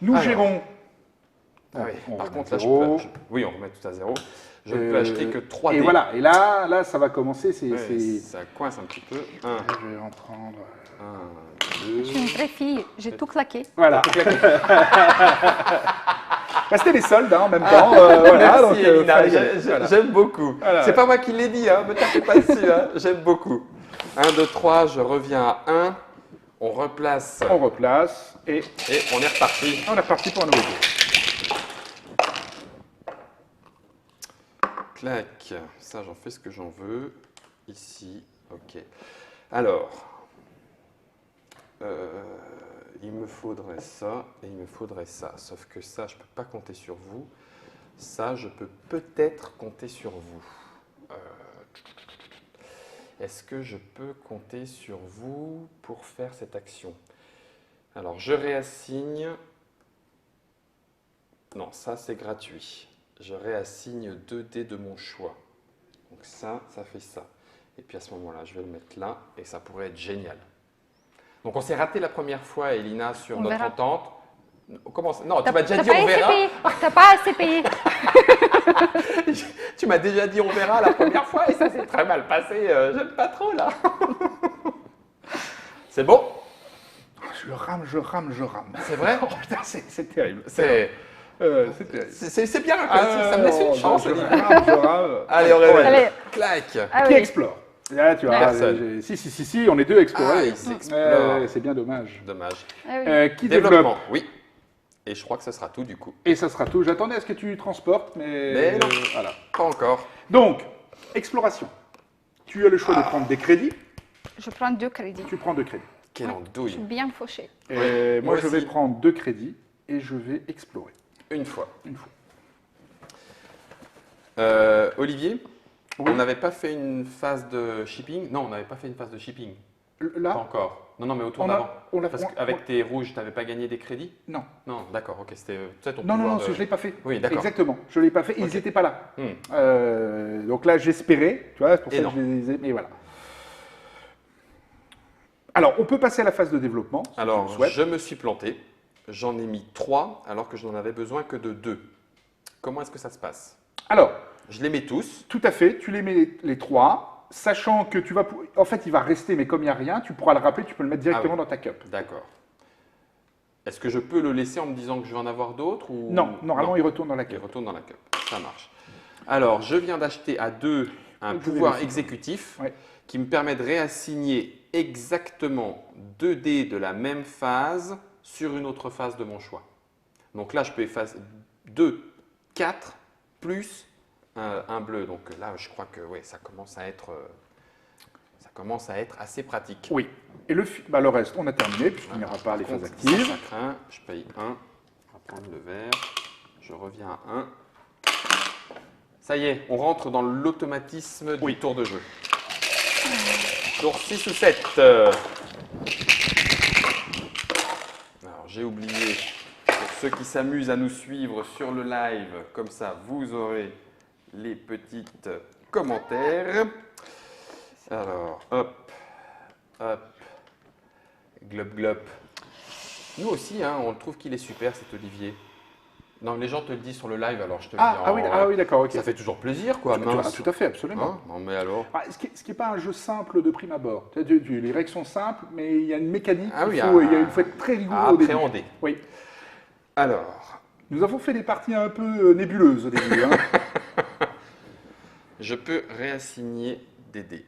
Nous Alors. gérons. Ah oui. On Par remet contre, là, zéro. oui, on remet tout à 0. Je ne peux acheter que 3 Et dés. voilà. Et là, ça va commencer. Ouais, ça coince un petit peu. 1, Je vais en prendre. 2. Je suis une vraie fille, j'ai tout claqué. Voilà. C'était les soldes en même temps. Voilà, Merci donc, Elina, fallait- voilà. j'aime beaucoup. Voilà. C'est pas moi qui l'ai dit, hein, mais t'en fais pas dessus, hein. J'aime beaucoup. 1, 2, 3, je reviens à 1. On replace On replace et et on est reparti. on est reparti pour un nouveau tour. Clac, ça j'en fais ce que j'en veux. Ici, ok. Alors, il me faudrait ça et il me faudrait ça. Sauf que ça, je ne peux pas compter sur vous. Ça, je peux peut-être compter sur vous. Est-ce que je peux compter sur vous pour faire cette action? Alors, je réassigne. Non, ça c'est gratuit. Je réassigne 2 dés de mon choix. Donc ça fait ça. Et puis à ce moment-là, je vais le mettre là et ça pourrait être génial. Donc on s'est raté la première fois, Elina, sur On notre verra. entente. Comment ça? Non, tu T'as m'as déjà t'as dit pas on assez verra. payé. T'as pas assez payé. Tu m'as déjà dit on verra la première fois et ça s'est très mal passé. J'aime pas trop là. C'est bon? Je rame. C'est vrai? Oh, putain, c'est terrible. C'est terrible. c'est bien, ça me laisse une chance. Je Elina. rame. Allez, on réveille. Allez. Clac. Ah Qui oui. explore? Là, tu vois, Personne. si, on est deux à explorer. Ah, il s'explore. C'est bien dommage. Dommage. Ah oui. Qui Développement, développe? oui. Et je crois que ce sera tout du coup. Et ça sera tout. J'attendais à ce que tu transportes, mais, Mais non. voilà. Pas encore. Donc, exploration. Tu as le choix de prendre des crédits. Je prends 2 crédits. Tu prends 2 crédits. Quelle Je andouille. suis bien fauchée. Et Ouais, moi, moi je vais aussi. prendre 2 crédits et je vais explorer. Une fois. Une fois. Olivier, Oui. on n'avait pas fait une phase de shipping? Non, on n'avait pas fait une phase de shipping. Pas Là, encore. Non, mais au tour on d'avant. a, on a, Parce on- qu'avec tes rouges, tu n'avais pas gagné des crédits? Non, Non, d'accord, ok. C'était tu sais, ton non, pouvoir non, de... je ne l'ai pas fait. Oui, d'accord. Exactement, je ne l'ai pas fait et Ok. ils n'étaient pas là. Hmm. Donc là, j'espérais, tu vois, c'est pour Et ça non. que je les ai, mais voilà. Alors, on peut passer à la phase de développement, si tu Alors, le souhaites. je me suis planté. J'en ai mis 3 alors que je n'en avais besoin que de 2. Comment est-ce que ça se passe? Alors, Je les mets tous. tout à fait, tu les mets les 3, sachant que tu vas... En fait, il va rester, mais comme il n'y a rien, tu pourras le rappeler, tu peux le mettre directement Ah oui. dans ta cup. D'accord. Est-ce que je peux le laisser en me disant que je vais en avoir d'autres ou... Non, normalement, il retourne dans la Il cup. retourne dans la cup. Ça marche. Alors, je viens d'acheter à 2 un Je pouvoir vérifie. exécutif Ouais. qui me permet de réassigner exactement 2 dés de la même phase sur une autre phase de mon choix. Donc là, je peux effacer 2, 4 plus un bleu. Donc là, je crois que ouais, ça commence à être assez pratique. Oui. Et le reste, on a terminé, puisqu'il n'y aura pas les Par phases contre, ça, actives. ça craint. Je paye 1. On va prendre le vert. Je reviens à 1. Ça y est, on rentre dans l'automatisme du tour de jeu. Tour 6 ou 7. Alors, j'ai oublié, pour ceux qui s'amusent à nous suivre sur le live, comme ça, vous aurez les petites commentaires. Alors, hop, hop, glop, glop. Nous aussi, hein, on trouve qu'il est super, cet Olivier. Non, les gens te le disent sur le live, alors je te le dis Ah oui, d'accord, ok. Ça fait toujours plaisir, quoi, mince. Tout à fait, absolument. Hein, non, mais alors. Ce qui n'est pas un jeu simple de prime abord. Les règles sont simples, mais il y a une mécanique. Ah oui, il faut être très rigoureux à au début. appréhender. Oui. Alors, Nous avons fait des parties un peu nébuleuses au début. Hein. je peux réassigner des dés.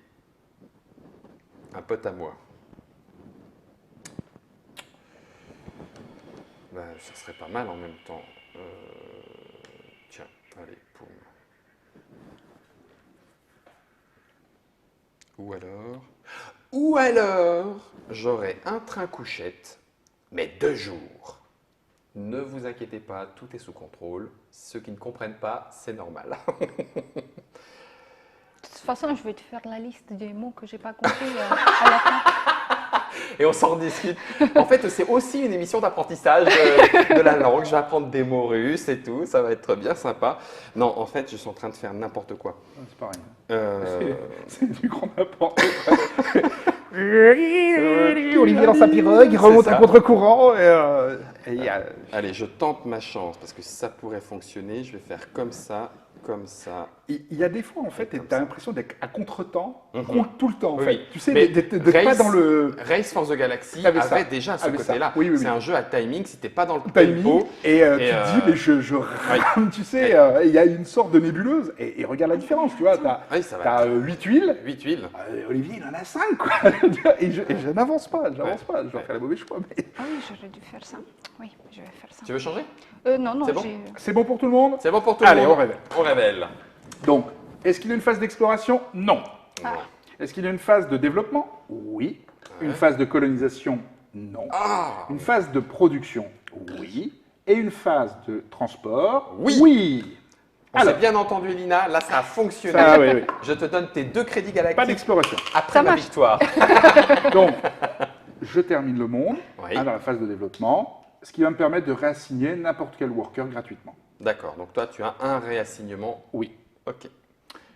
Un pote à moi. Ben, ça serait pas mal en même temps. Tiens, allez, poum. Ou alors, j'aurai un train couchette, mais 2 jours. Ne vous inquiétez pas, tout est sous contrôle. Ceux qui ne comprennent pas, c'est normal. De toute façon, je vais te faire la liste des mots que j'ai pas compris à la fin. Et on s'en discute. En fait, c'est aussi une émission d'apprentissage de la langue. Je vais apprendre des mots russes et tout. Ça va être bien sympa. Non, en fait, je suis en train de faire n'importe quoi. C'est pareil. Euh, C'est du grand n'importe quoi. Olivier dans sa pirogue, il remonte ça. à contre-courant. Allez, je tente ma chance parce que ça pourrait fonctionner. Je vais faire comme ça, comme ça. Il y a des fois, en fait, tu Comme as ça. l'impression d'être à contre-temps, Mhm. tout le temps, en Oui, fait. oui. Tu sais, Mais d'être pas Race- dans le Race for the Galaxy Avait ça. avait déjà ce Avait ça. côté-là. Oui, oui, C'est oui. un jeu à timing. Si t'es pas dans le timing. tempo, Et, Et, tu te dis, mais je rame, tu sais, il y a une sorte de nébuleuse. Et regarde la différence, tu vois. Tu oui, ça va. as 8 huiles. 8 huiles. Olivier, il en a 5, quoi. et je n'avance pas, j'avance pas. Je vais faire le mauvais choix. Mais... Ah oui, j'aurais dû faire ça. Oui, je vais faire ça. Tu veux changer? Non, non, C'est bon j'ai... C'est bon pour tout le monde? C'est bon pour tout le Allez, monde. on révèle. On révèle. Donc, est-ce qu'il y a une phase d'exploration? Non. Ah. Est-ce qu'il y a une phase de développement? Oui. Ouais. Une phase de colonisation? Non. Ah, Une phase de production? Oui. Et une phase de transport? Oui. Oui. on s'est Alors, bien entendu, Lina. Là, ça a fonctionné. ça, oui, oui. Je te donne tes 2 crédits Pas galactiques d'exploration. après Ça ma marche. victoire. Donc, je termine le monde Oui. dans la phase de développement, ce qui va me permettre de réassigner n'importe quel worker gratuitement. D'accord. Donc toi, tu as un réassignement. Oui. Ok.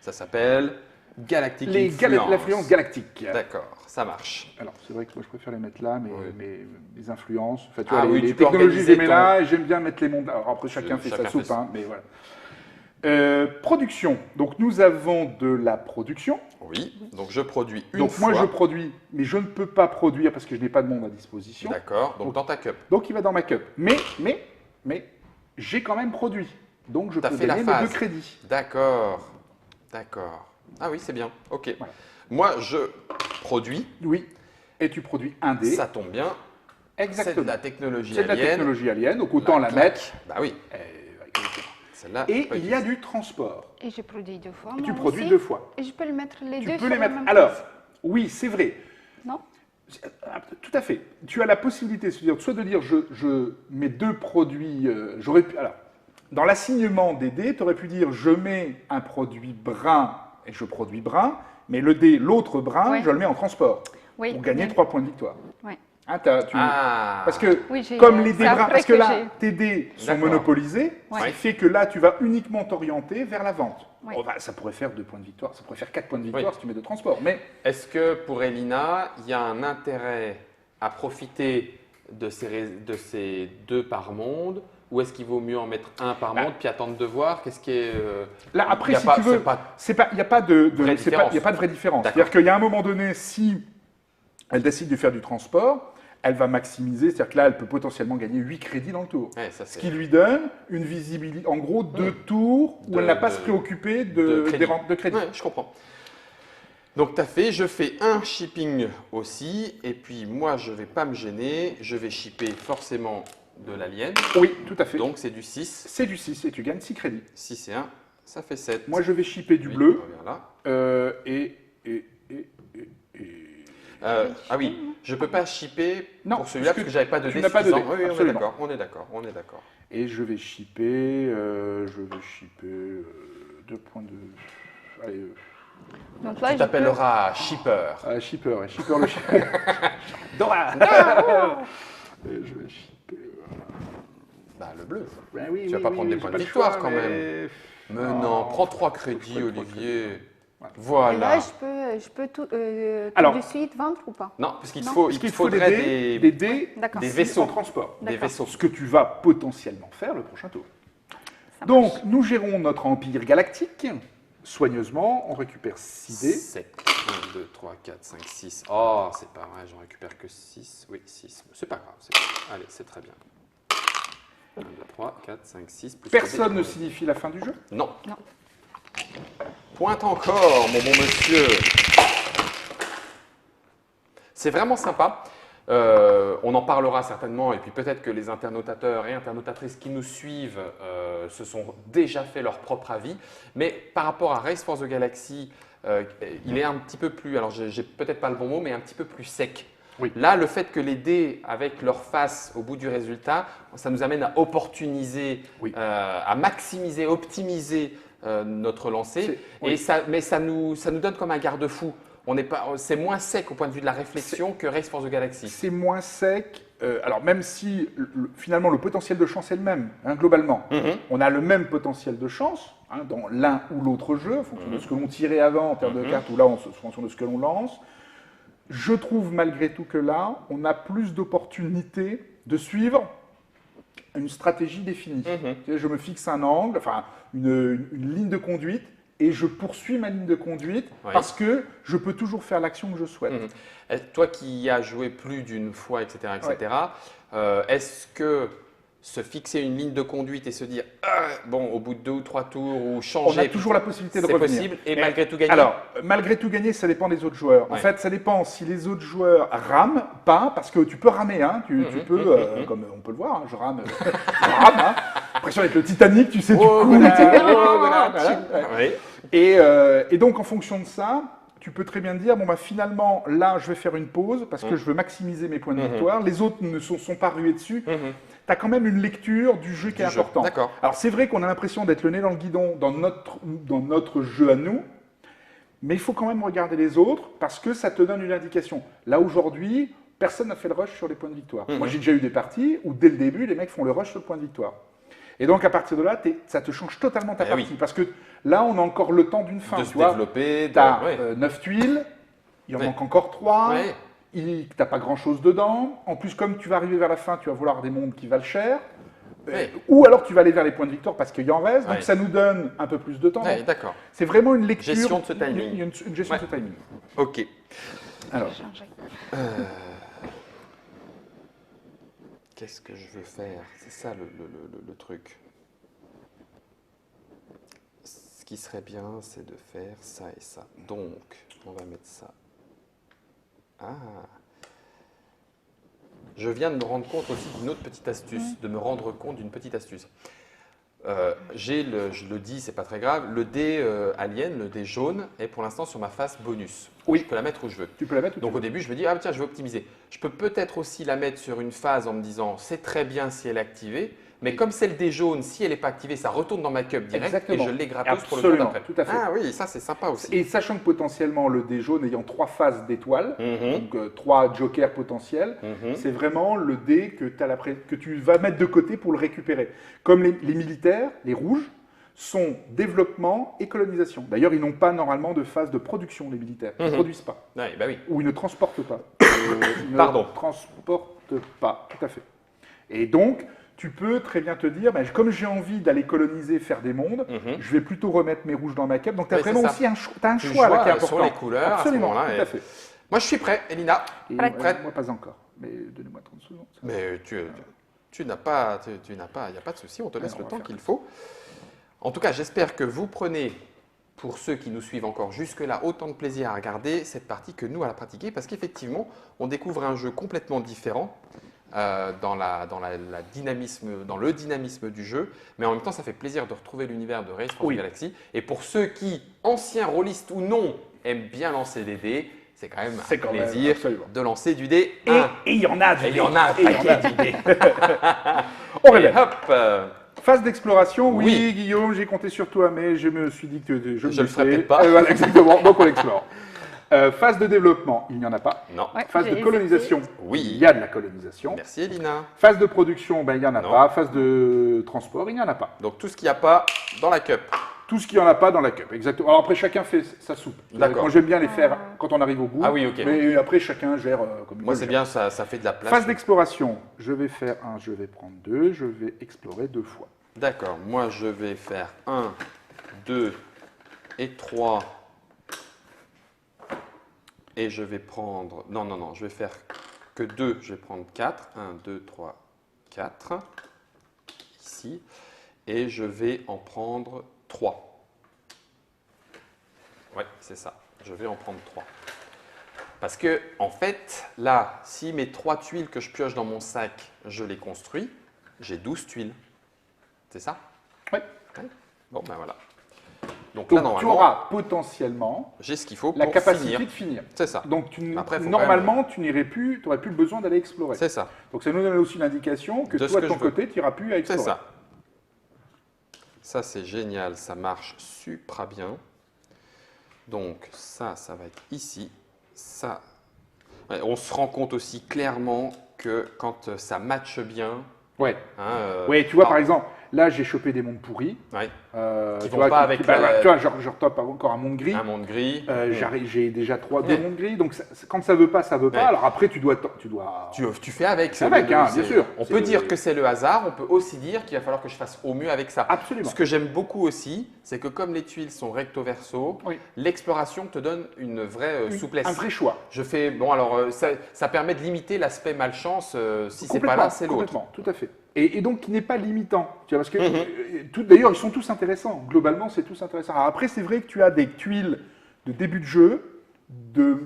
Ça s'appelle Galactic Influence. L'influence galactique. D'accord, ça marche. Alors, c'est vrai que moi, je préfère les mettre là, mais Oui. mes influences. Enfin, tu Ah vois, oui, les tu peux technologies, je les mets organiser là, et j'aime bien mettre les mondes. Alors, après, chacun fait sa chacun soupe, fait ça. hein, mais voilà. Production. Donc, nous avons de la production. Oui. Donc je produis une Donc, fois. moi, je produis, mais je ne peux pas produire parce que je n'ai pas de monde à disposition. D'accord. Donc dans ta cup. Donc, il va dans ma cup. Mais j'ai quand même produit. Donc, je T'as peux fait la gagner mes phase. 2 crédits. D'accord. D'accord. Ah oui, c'est bien. Ok. Voilà. Moi, je produis. Oui. Et tu produis un dé. Ça tombe bien. C'est de Exactement. la technologie C'est de la alien. technologie alien, donc autant la claque. mettre. Bah oui. Celle-là. Et pas il y a utilisée. du transport. Et je produis 2 fois, Et tu moi produis aussi. 2 fois. Et je peux le mettre les Tu deux peux sur les la mettre. même Alors, place. oui, c'est vrai. Non? Tout à fait. Tu as la possibilité soit de dire je mets deux produits. J'aurais pu. Alors, dans l'assignement des dés, tu aurais pu dire je mets un produit brun et je produis brun, mais le dé, l'autre brun, Ouais. je le mets en transport Oui. pour gagner oui. 3 points de victoire. Ouais. Hein, Ah. Parce que Oui, j'ai- comme les c'est dés bruns, après parce que que là, j'ai- tes dés sont D'accord. monopolisés, ce Ouais. qui fait que là, tu vas uniquement t'orienter vers la vente. Ouais. Oh, bah, ça pourrait faire 2 points de victoire, ça pourrait faire 4 points de victoire Oui. si tu mets de transport. Mais Est-ce que pour Elina, il y a un intérêt à profiter de ces deux par monde, ou est-ce qu'il vaut mieux en mettre un par Bah. monde puis attendre de voir qu'est-ce qui est là, après, il y a si pas- tu veux, c'est pas- il n'y a pas de, vraie c'est pas- différence. il y a pas de vraie différence. D'accord. C'est-à-dire qu'il y a un moment donné, si elle décide de faire du transport, elle va maximiser, c'est-à-dire que là, elle peut potentiellement gagner 8 crédits dans le tour. Ouais, ça, Ce c'est- qui lui donne une visibilité, en gros, 2 tours où De- elle n'a pas à de- se préoccuper de crédit. des rentes de crédit. Ouais, je comprends. Donc tu as fait, je fais un shipping aussi, et puis moi je vais pas me gêner, je vais shipper forcément de l'alien, Oui, tout à fait. donc c'est du 6, C'est du 6 et tu gagnes 6 crédits. 6 et 1, ça fait 7. Moi, je vais shipper du bleu Là. et. Ah oui, je peux pas shipper Non, pour celui-là parce que parce que j'avais pas de tu dés n'as pas de suffisants. dés, Oui, oui, on est absolument. d'accord, on est d'accord, on est d'accord. Et je vais shipper. 2 points de. Allez. Donc là, Tu je t'appelleras shipper. Shipper, ouais, shipper le shipper. Dora Et je vais shipper. Bah le bleu. Ben oui, Tu vas pas prendre des points de j'ai pas le victoire choix, quand même. mais- Mais Oh, non, prends 3 faut crédits que je prenne Olivier. Ouais. Et Voilà. là, je peux tout Alors- de suite vendre ou pas? Non, parce qu'il te Non. faut, Parce il te qu'il te faut faudrait des dés D'accord. des en vaisseaux. transport. des D'accord. vaisseaux. Ce que tu vas potentiellement faire le prochain tour. Ça Donc, marche. nous gérons notre empire galactique soigneusement. On récupère 6 dés. 7, 1, 2, 3, 4, 5, 6. Oh, c'est pas vrai, j'en récupère que 6. Oui, 6. C'est pas grave. Allez, c'est très bien. 1, 2, 3, 4, 5, 6. Plus Personne le ne dé. signifie la fin du jeu. Non. Non. Pointe encore, mon bon monsieur. C'est vraiment sympa. On en parlera certainement, et puis peut-être que les internautateurs et internautatrices qui nous suivent se sont déjà fait leur propre avis. Mais par rapport à Race for the Galaxy, il est un petit peu plus, alors j'ai peut-être pas le bon mot, mais un petit peu plus sec. Oui. Là, le fait que les dés, avec leur face au bout du résultat, ça nous amène à opportuniser, Oui. à maximiser, optimiser notre lancer. Oui. Et mais ça nous donne comme un garde-fou. C'est moins sec au point de vue de la réflexion que Race for the Galaxy. C'est moins sec. Alors, même si finalement le potentiel de chance est le même, hein, globalement. Mhm. On a le même potentiel de chance hein, dans l'un ou l'autre jeu, en fonction de ce que l'on tirait avant en termes de cartes, ou là, en fonction de ce que l'on lance. Je trouve malgré tout que là, on a plus d'opportunités de suivre une stratégie définie. Mhm. Tu sais, je me fixe un angle, enfin une ligne de conduite, et je poursuis ma ligne de conduite Oui. parce que je peux toujours faire l'action que je souhaite. Mhm. Toi qui as joué plus d'une fois, etc., est-ce que se fixer une ligne de conduite et se dire bon, au bout de 2 ou 3 tours ou changer, On a toujours la possibilité de c'est revenir. possible et Mais malgré tout gagner. Alors, malgré tout gagner, ça dépend des autres joueurs. En Ouais. fait, ça dépend si les autres joueurs rament pas, parce que tu peux ramer, hein, tu peux, comme on peut le voir, hein, je rame, je rame, hein. L'impression avec le Titanic, tu sais, du Oh, coup. voilà, Voilà, voilà. ouais. Oui. Et donc, en fonction de ça, tu peux très bien dire, bon, bah, finalement, là, je vais faire une pause parce que je veux maximiser mes points de victoire. Les autres ne sont pas rués dessus. Mhm. Tu as quand même une lecture du jeu qui est Du jeu. importante. D'accord. Alors, c'est vrai qu'on a l'impression d'être le nez dans le guidon dans notre jeu à nous, mais il faut quand même regarder les autres parce que ça te donne une indication. Là, aujourd'hui, personne n'a fait le rush sur les points de victoire. Mhm. Moi, j'ai déjà eu des parties où, dès le début, les mecs font le rush sur le point de victoire. Et donc, à partir de là, ça te change totalement ta Eh partie. oui. Parce que là, on a encore le temps d'une fin. De tu se vois. développer. Tu as ouais. 9 tuiles, il en Ouais. manque encore 3. Ouais. Tu n'as pas grand-chose dedans. En plus, comme tu vas arriver vers la fin, tu vas vouloir des mondes qui valent cher. Ouais. Ou alors tu vas aller vers les points de victoire parce qu'il y en reste. Donc Ouais. ça nous donne un peu plus de temps. Ouais, Donc, d'accord. c'est vraiment une lecture. Gestion de ce timing. Une gestion Ouais. de ce timing. Ok. Alors, Changer. Qu'est-ce que je veux faire? C'est ça le truc. Ce qui serait bien, c'est de faire ça et ça. Donc, on va mettre ça. Ah! Je viens de me rendre compte aussi d'une autre petite astuce, de me rendre compte d'une petite astuce. Je le dis, c'est pas très grave, le dé alien, le dé jaune, est pour l'instant sur ma face bonus. Oui. Je peux la mettre où je veux. Tu peux la mettre où Donc tu au veux. début, je me dis, ah tiens, je vais optimiser. Je peux peut-être aussi la mettre sur une phase en me disant, c'est très bien si elle est activée, mais comme c'est le dé jaune, si elle n'est pas activée, ça retourne dans ma cup direct Exactement. et je l'ai gratos pour le tour Absolument, d'après. tout à fait. Ah oui, ça c'est sympa aussi. Et sachant que potentiellement le dé jaune ayant 3 phases d'étoiles, Mhm, donc 3 jokers potentiels, mhm. c'est vraiment le dé que tu vas mettre de côté pour le récupérer. Comme les militaires, les rouges, sont développement et colonisation. D'ailleurs, ils n'ont pas normalement de phase de production, les militaires. Ils ne Mhm. produisent pas. Ouais, bah oui. Ou ils ne transportent pas. Ils ne Pardon. transportent pas, tout à fait. Et donc, tu peux très bien te dire, ben, comme j'ai envie d'aller coloniser, faire des mondes, Mhm. je vais plutôt remettre mes rouges dans ma cape. Donc, tu as Oui, c'est vraiment ça. aussi t'as un Tu choix là joues qui est important. sur les couleurs à ce Absolument, moment-là, tout et- à fait. Moi je suis prêt, Elina. Et Prête. moi, pas encore. Mais donnez-moi 30 secondes. Mais tu n'as pas, il n'y a pas de souci, on te laisse on le va temps faire qu'il faut. En tout cas, j'espère que vous prenez, pour ceux qui nous suivent encore jusque-là, autant de plaisir à regarder cette partie que nous à la pratiquer, parce qu'effectivement, on découvre un jeu complètement différent dans le dynamisme du jeu, mais en même temps, ça fait plaisir de retrouver l'univers de Race for the Oui. Galaxy. Et pour ceux qui, anciens rôlistes ou non, aiment bien lancer des dés, c'est quand même C'est un quand même, plaisir absolument. de lancer du dé Et 1. il y en a du Et il y en a un Et il y en paquet a. d'idées. On Et révèle. hop, Phase d'exploration, oui, Oui. Guillaume, j'ai compté sur toi, mais je me suis dit que je le ferai peut-être pas. Voilà, exactement, donc on explore. Phase de développement, il n'y en a pas. non. Ouais, Phase j'ai de hésité. colonisation, Oui. il y a de la colonisation. Merci Elina. Phase de production, ben, il n'y en a Non. pas. Phase de transport, il n'y en a pas. Donc tout ce qu'il n'y a pas dans la cup. Tout ce qu'il n'y en a pas dans la cup, exactement. Alors après, chacun fait sa soupe. D'accord. Moi, j'aime bien les faire quand on arrive au bout. Ah oui, ok. Mais après, chacun gère comme il Moi veut. c'est bien, ça fait de la place. Phase d'exploration, je vais faire un, je vais prendre 2, je vais explorer 2 fois. D'accord, moi je vais faire 1, 2 et 3. Et je vais prendre... Non, je vais faire que 2, je vais prendre 4. 1, 2, 3, 4. Ici. Et je vais en prendre 3. Ouais, c'est ça. Je vais en prendre 3. Parce que, en fait, là, si mes 3 tuiles que je pioche dans mon sac, je les construis, j'ai 12 tuiles. C'est ça? Oui. Ouais. Bon, ben voilà. Donc, Donc là, tu normalement, auras potentiellement j'ai ce qu'il faut la pour capacité finir. de finir. C'est ça. Donc Après, faut normalement, tu n'aurais plus, tu n'aurais plus le besoin d'aller explorer. C'est ça. Donc ça nous donne aussi l'indication que De ce toi, que de ton je veux. côté, tu n'iras plus à C'est explorer. ça. Ça, c'est génial. Ça marche super bien. Donc, ça va être ici. Ça. Ouais, on se rend compte aussi clairement que quand ça matche bien. Ouais. Hein, Ouais, tu vois, alors, par exemple, là, j'ai chopé des mondes pourris. ouais, Qui vont pas avec la- Tu vois, genre, je retope encore un monde gris. un monde gris. J'ai déjà deux Ouais. mondes gris. Donc, quand ça veut pas, ça veut pas. Ouais. Alors après, tu dois. Tu fais avec. C'est avec, hein, bien sûr. On C'est peut le- dire que c'est le hasard, on peut aussi dire qu'il va falloir que je fasse au mieux avec ça. Absolument. Ce que j'aime beaucoup aussi, c'est que comme les tuiles sont recto-verso, Oui. l'exploration te donne une vraie souplesse. Un vrai choix. Je fais, bon alors ça permet de limiter l'aspect malchance, si c'est pas Complètement, là, c'est l'autre. complètement, tout à fait. Et donc, qui n'est pas limitant. Tu vois, parce que, Mhm. d'ailleurs, ils sont tous intéressants. Globalement, c'est tous intéressant. Alors après, c'est vrai que tu as des tuiles de début de jeu, de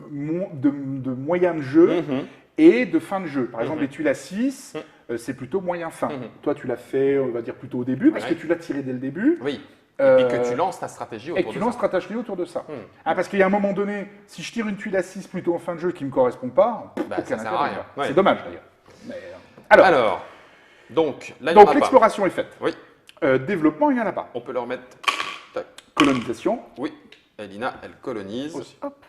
moyen de jeu Mhm. et de fin de jeu. Par exemple, Mhm. les tuiles à 6, c'est plutôt moyen fin. Mhm. Toi, tu l'as fait, on va dire, plutôt au début, parce Ouais. que tu l'as tiré dès le début. Oui. Euh, Et puis que tu lances ta stratégie Et autour que tu de lances ça. stratégie autour de ça. Mhm. Ah, parce qu'il y a un moment donné, si je tire une tuile à 6 plutôt en fin de jeu qui ne me correspond pas, Bah, aucun ça sert à intérêt, rien. quoi. Ouais. C'est dommage d'ailleurs. Mais, alors, Alors, donc là, il y en donc a pas. l'exploration est faite. Oui, Développement, il n'y en a pas. on peut le remettre. Tac. Colonisation, Oui, Elina, elle colonise. Aussi. Hop,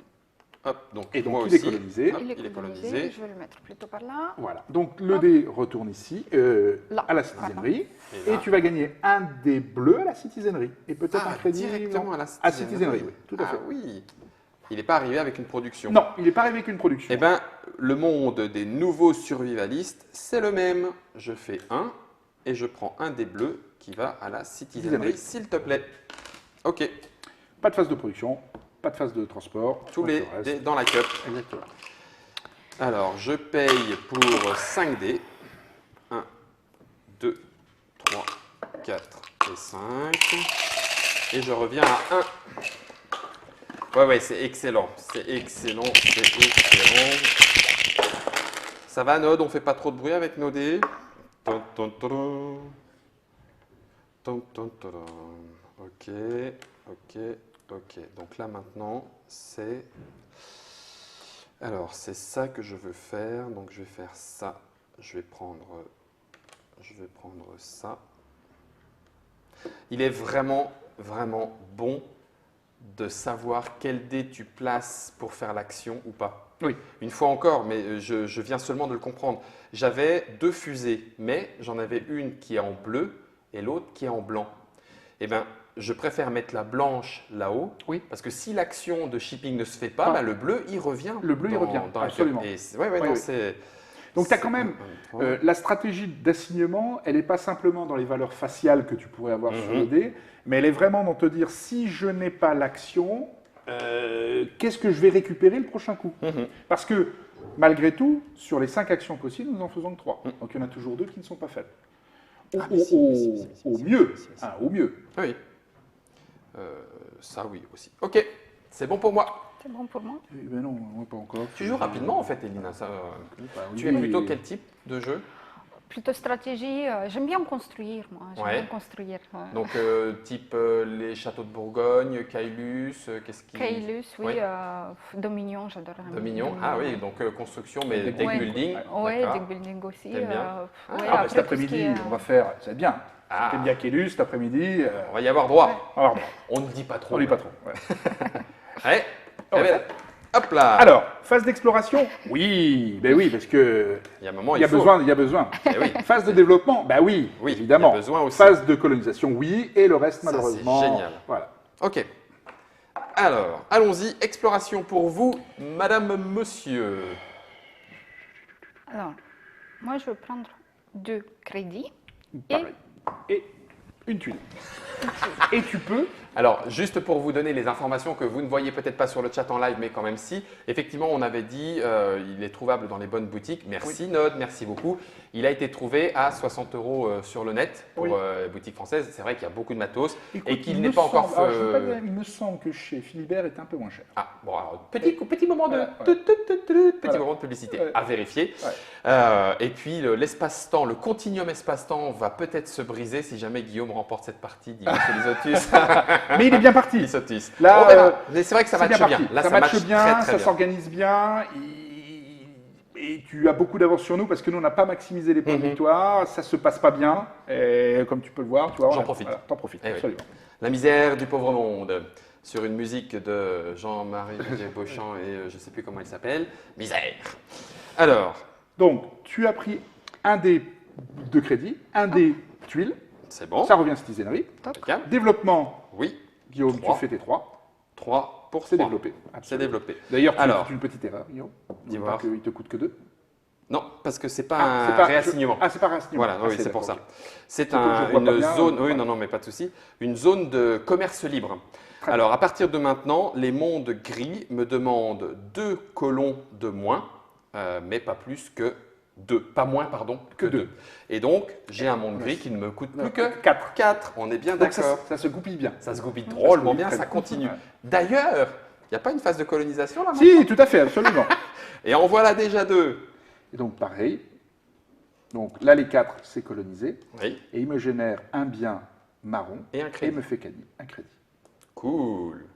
Hop, donc et donc moi il est aussi. colonisé. Hop, il est il est colonisé. colonisé. Je vais le mettre plutôt par là. Voilà. Donc le Hop. dé retourne ici, Là. à la citizennerie, Et là. et tu vas gagner un dé bleu à la citizennerie. Et peut-être un crédit directement à la à citizennerie, oui, tout à fait. Ah oui, il n'est pas arrivé avec une production. Non, il n'est pas arrivé avec une production. Eh bien, le monde des nouveaux survivalistes, c'est le même. Je fais 1 et je prends un des bleus qui va à la citizennerie, Citizennerie. s'il te plaît. Ok, Pas de phase de production, pas de phase de transport. tous donc les le reste. dés dans la cup. Exactement. Alors, je paye pour 5 dés. 1, 2, 3, 4 et 5. Et je reviens à 1. Ouais, c'est excellent. C'est excellent. C'est excellent. Ça va, Nod? On fait pas trop de bruit avec nos dés? Ton, ton, ton. Ok, ok, ok. Donc là maintenant, c'est... Alors, c'est ça que je veux faire. Donc je vais faire ça. Je vais prendre ça. Il est vraiment, vraiment bon de savoir quel dé tu places pour faire l'action ou pas. Oui. Une fois encore, mais je viens seulement de le comprendre. J'avais 2 fusées, mais j'en avais une qui est en bleu et l'autre qui est en blanc. Eh bien, je préfère mettre la blanche là-haut, Oui. parce que si l'action de shipping ne se fait pas, Ah. bah, le bleu, il revient. Le bleu, il revient, la absolument. carte. Et ouais, Oui, non, oui. c'est... Donc, tu as quand même la stratégie d'assignement, elle n'est pas simplement dans les valeurs faciales que tu pourrais avoir sur le dé, mais elle est vraiment dans te dire, si je n'ai pas l'action, qu'est-ce que je vais récupérer le prochain coup? Parce que, malgré tout, sur les 5 actions possibles, nous en faisons que 3. Donc, il y en a toujours 2 qui ne sont pas faites. Au mieux. Au mieux. Oui. Ça, oui, aussi. Ok, c'est bon pour moi. C'est bon pour moi. Eh ben non, moi pas encore. Tu joues rapidement, en fait, Elina. Ça, Bah oui. tu es plutôt quel type de jeu? Plutôt stratégie. J'aime bien construire, moi. J'aime Ouais. bien construire. Donc, type les châteaux de Bourgogne, Caylus, qu'est-ce qui... Caylus, oui. Ouais. Dominion, j'adore. Dominion, ah oui, donc construction, mais Deck deck Ouais. building. Oui, D'accord. deck building aussi. T'aimes bien ouais, Ah, bah, après, cet tout ce après-midi, qui est, on va faire, c'est bien. Ah. T'aimes bien Kélus, cet après-midi. On va y avoir droit. Alors, On ne dit pas trop. on n'est pas trop. Ouais. Allez, On va eh ben, faire. hop là. Alors, phase d'exploration? Oui, ben oui, parce que il y a un moment, il y a faut. besoin, il y a besoin. Eh oui. Phase de développement? Ben oui, Oui, évidemment. il y a besoin aussi. Phase de colonisation, oui, et le reste, Ça, c'est malheureusement. génial. Voilà. Ok. Alors, allons-y. Exploration pour vous, madame, monsieur. Alors, moi, je vais prendre 2 crédits. Pareil. Et une tuile. Et tu peux. Alors, juste pour vous donner les informations que vous ne voyez peut-être pas sur le chat en live, mais quand même si, effectivement, on avait dit il est trouvable dans les bonnes boutiques. Merci Nod, merci beaucoup. Il a été trouvé à 60 € sur le net pour Oui. boutique française. C'est vrai qu'il y a beaucoup de matos Écoute, et qu'il il n'est me pas encore semble- alors, je fait. veux pas dire, il me semble que chez Philibert est un peu moins cher. Ah, bon, alors, petit moment de, Voilà, petit Voilà. moment de publicité Ouais. à vérifier. Ouais. Et puis, l'espace-temps, le continuum espace-temps va peut-être se briser si jamais Guillaume remporte cette partie, dit Monsieur Lisotus. Mais il est bien parti. Lisotus. Là, On verra. Mais c'est vrai que ça C'est matche bien. parti. Là, ça matche bien, très, très ça bien. s'organise bien. Et tu as beaucoup d'avance sur nous parce que nous, on n'a pas maximisé les points de victoire. Ça se passe pas bien. Et comme tu peux le voir, tu vois, J'en on a- profite. voilà, t'en profites, Eh oui. absolument. La misère du pauvre monde. Sur une musique de Jean-Marie Beauchamp et je ne sais plus comment il s'appelle. Misère. Alors, Donc, tu as pris un dé de crédit, un dé tuile. c'est bon. Ça revient citizennerie. Impeccable. Développement, Oui. Guillaume, 3. tu fais tes 3. 3 pour C'est 3. développé. C'est absolument. développé. D'ailleurs, tu Alors. fais une petite erreur, Guillaume. Dis N'oublie voir. pas qu'il te coûte que 2. Non, parce que c'est pas Ah, un c'est pas- réassignement. Ah, c'est pas un réassignement. Voilà, Ah, oui, c'est pour ça. d'accord, ok. C'est que je vois pas une bien, zone, oui, voilà. non, mais pas de souci, une zone de commerce libre. Très Alors, à partir de maintenant, les mondes gris me demandent 2 colons de moins, mais pas plus que 2. Pas moins, pardon, que 2. Et donc, j'ai un monde gris qui ne me coûte plus que 4. 4. On est bien Donc, ça, d'accord. ça se goupille bien. Ça se goupille drôlement se bien, goupille ça très continue. bien. Ouais. D'ailleurs, il n'y a pas une phase de colonisation là Si, tout à fait, absolument. Et en voilà déjà 2. Et donc, pareil. Donc, là, les 4, c'est colonisé. Oui, Et il me génère un bien marron. et un Et crédit. il me fait gagner un crédit. Cool.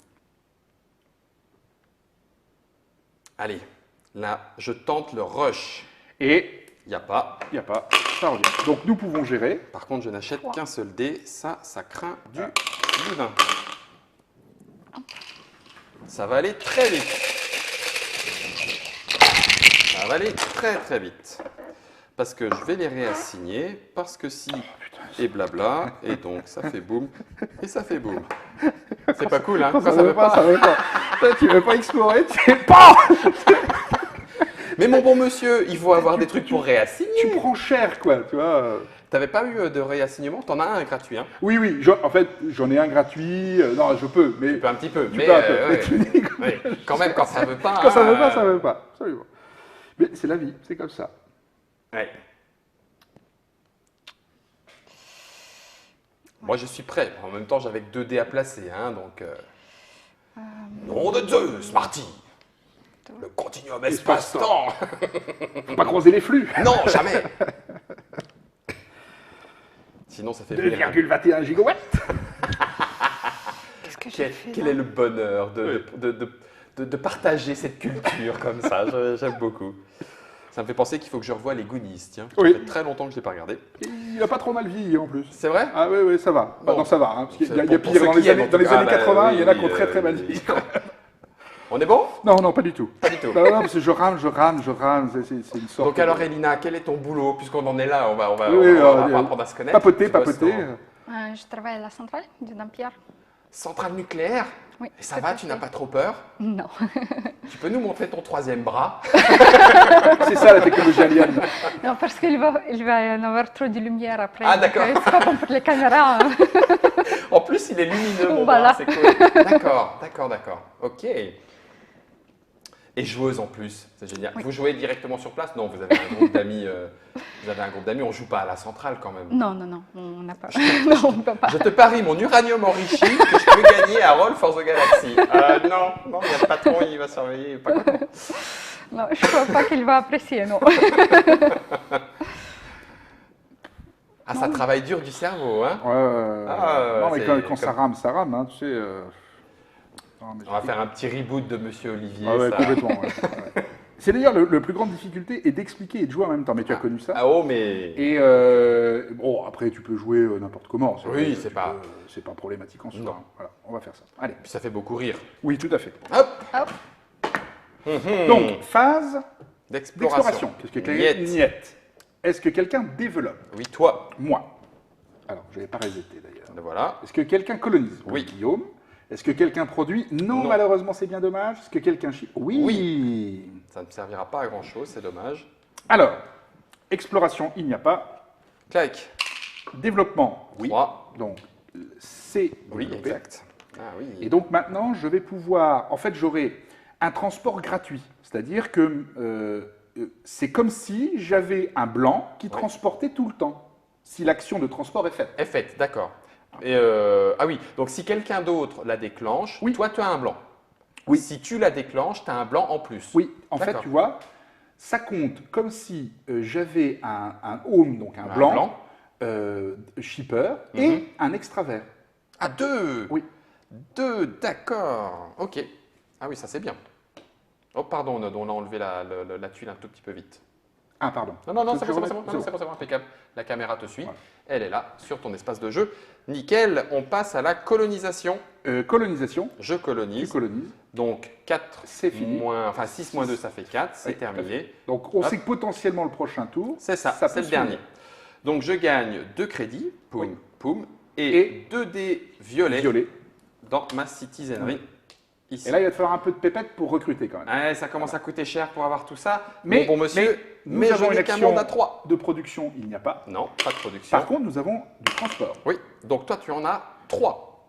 Allez, là, je tente le rush. Et Il n'y a pas. il n'y a pas, ça revient. Donc, nous pouvons gérer. Par contre, je n'achète Trois. qu'un seul dé. Ça craint du vin. Ça va aller très vite. Ça va aller très très vite. Parce que je vais les réassigner. Parce que si. Et blabla. Et donc, ça fait boum. Et ça fait boum. C'est pas cool, hein? Quand Quand ça veut pas, ça veut pas. Toi, tu veux pas explorer, tu sais pas. Mais mon bon monsieur, il faut avoir des trucs pour réassigner. Tu prends cher, quoi, tu vois. T'avais pas eu de réassignement? T'en as un gratuit, hein? Oui, oui, en fait, j'en ai un gratuit. Non, je peux, mais Tu peux un petit peu, tu mais, peux un peu. Mais ouais. tu dis, Ouais. Quand même, quand ça veut pas. quand ça hein, veut pas, ça veut pas. Absolument. Mais c'est la vie, c'est comme ça. Ouais. Moi, je suis prêt. En même temps, j'avais que 2 dés à placer, hein, donc. Nom de Zeus, Marty. Le continuum espace-temps. Faut pas croiser les flux. Non, jamais. Sinon, ça fait virer un 2,21 gigawatts. Qu'est-ce que j'ai fait Quel là est le bonheur de partager cette culture comme ça. J'aime beaucoup. Ça me fait penser qu'il faut que je revoie les Goonies, tiens. Oui. Ça fait très longtemps que je ne l'ai pas regardé. Il n'a pas trop mal vieilli en plus. C'est vrai? Ah oui, oui, ça va. Bah, Bon. non, ça va. Hein, parce qu'il y a Pour pire ceux dans qui les aiment, en années, dans tout les cas. années Ah, 80, il y en a oui, qui ont très très mal vieilli. On est bon? Non, non, pas du tout. Pas du tout. Non, non, parce que je rame. C'est une sorte Donc alors, Elina, quel est ton boulot? Puisqu'on en est là, on va Oui, apprendre à se connaître. papoter, Tu bosses papoter. dans Je travaille à la centrale du Dampierre. Centrale nucléaire? Oui. Et ça tout va, à tu fait. n'as pas trop peur? Non. Tu peux nous montrer ton troisième bras? C'est ça la technologie alien. Non, parce qu'il va y en avoir trop de lumière après. Ah, donc, d'accord. c'est pas bon pour les caméras. Hein. En plus, il est lumineux, mon Voilà. bras, c'est cool. D'accord. Ok. Et joueuse en plus, c'est génial. Oui. Vous jouez directement sur place? Non, vous avez un groupe d'amis. Vous avez un groupe d'amis, on joue pas à la centrale quand même. Non, on n'a pas. Non, on ne peut pas. Je te parie mon uranium enrichi que je peux gagner à Roll for the Galaxy. Non, il y a le patron, il va surveiller. Pas quoi. Non, je ne crois pas qu'il va apprécier, non. Ah, ça travaille dur du cerveau, hein? Non, mais c'est quand ça comme- rame, hein, tu sais. Non, mais On va faire un petit reboot de Monsieur Olivier. Ah ouais, ça. complètement. Ouais. C'est d'ailleurs le plus grande difficulté est d'expliquer et de jouer en même temps. Mais tu as connu ça. Ah oh, mais... Et bon, après, tu peux jouer n'importe comment. Oui, C'est pas problématique en soi. Non. Hein. Voilà, on va faire ça. Allez. Puis ça fait beaucoup rire. Oui, tout à fait. Hop. Hop. Donc, phase D'exploration. d'exploration. Qu'est-ce que quelqu'un Niet. Est-ce que quelqu'un développe? Oui, toi. Moi. Alors, je n'avais pas réseté d'ailleurs. Voilà. Est-ce que quelqu'un colonise? Oui. Guillaume. Est-ce que quelqu'un produit? Non, Non. malheureusement, c'est bien dommage. Est-ce que quelqu'un chie? Oui. Ça ne servira pas à grand chose, c'est dommage. Alors, exploration, il n'y a pas. Clac. Développement, oui. 3. Donc, c'est Oui, développé. exact. Ah oui. Et donc maintenant, je vais pouvoir, en fait, j'aurai un transport gratuit. C'est-à-dire que c'est comme si j'avais un blanc qui transportait tout le temps, si l'action de transport est faite. Est faite, d'accord. Et ah oui, donc si quelqu'un d'autre la déclenche, Oui. toi tu as un blanc. Oui. Si tu la déclenches, tu as un blanc en plus. Oui, en fait, D'accord. tu vois, ça compte comme si j'avais un home, donc un Un blanc, blanc. shipper, Mhm. et un extravert. Ah, 2. Oui. 2, d'accord. Ok. Ah oui, ça c'est bien. Oh, pardon, on a enlevé la tuile un tout petit peu vite. Ah, pardon. Non, Tu c'est veux bon, que c'est je bon, remette c'est bon, impeccable. La caméra te suit. Voilà. Elle est là, sur ton espace de jeu. Nickel, on passe à la colonisation. Colonisation, Je tu colonise. colonises. Donc 4 C'est fini. moins, enfin 6 moins 2, ça fait 4, c'est Oui, tout à terminé. Donc, on Hop. sait que potentiellement le prochain tour, C'est ça, peut c'est le se dernier. finir. Donc je gagne 2 crédits, poum, Oui. poum, Et et 2 dés violets Violet. dans ma citizennerie. Ici. Et là, il va te falloir un peu de pépette pour recruter quand même. Ouais, ça commence à coûter cher pour avoir tout ça. Mais- Bon monsieur, nous mais je avons n'ai une qu'un action monde à 3. de production, il n'y a pas. Non, pas de production. Par contre, nous avons du transport. Oui, donc toi tu en as 3.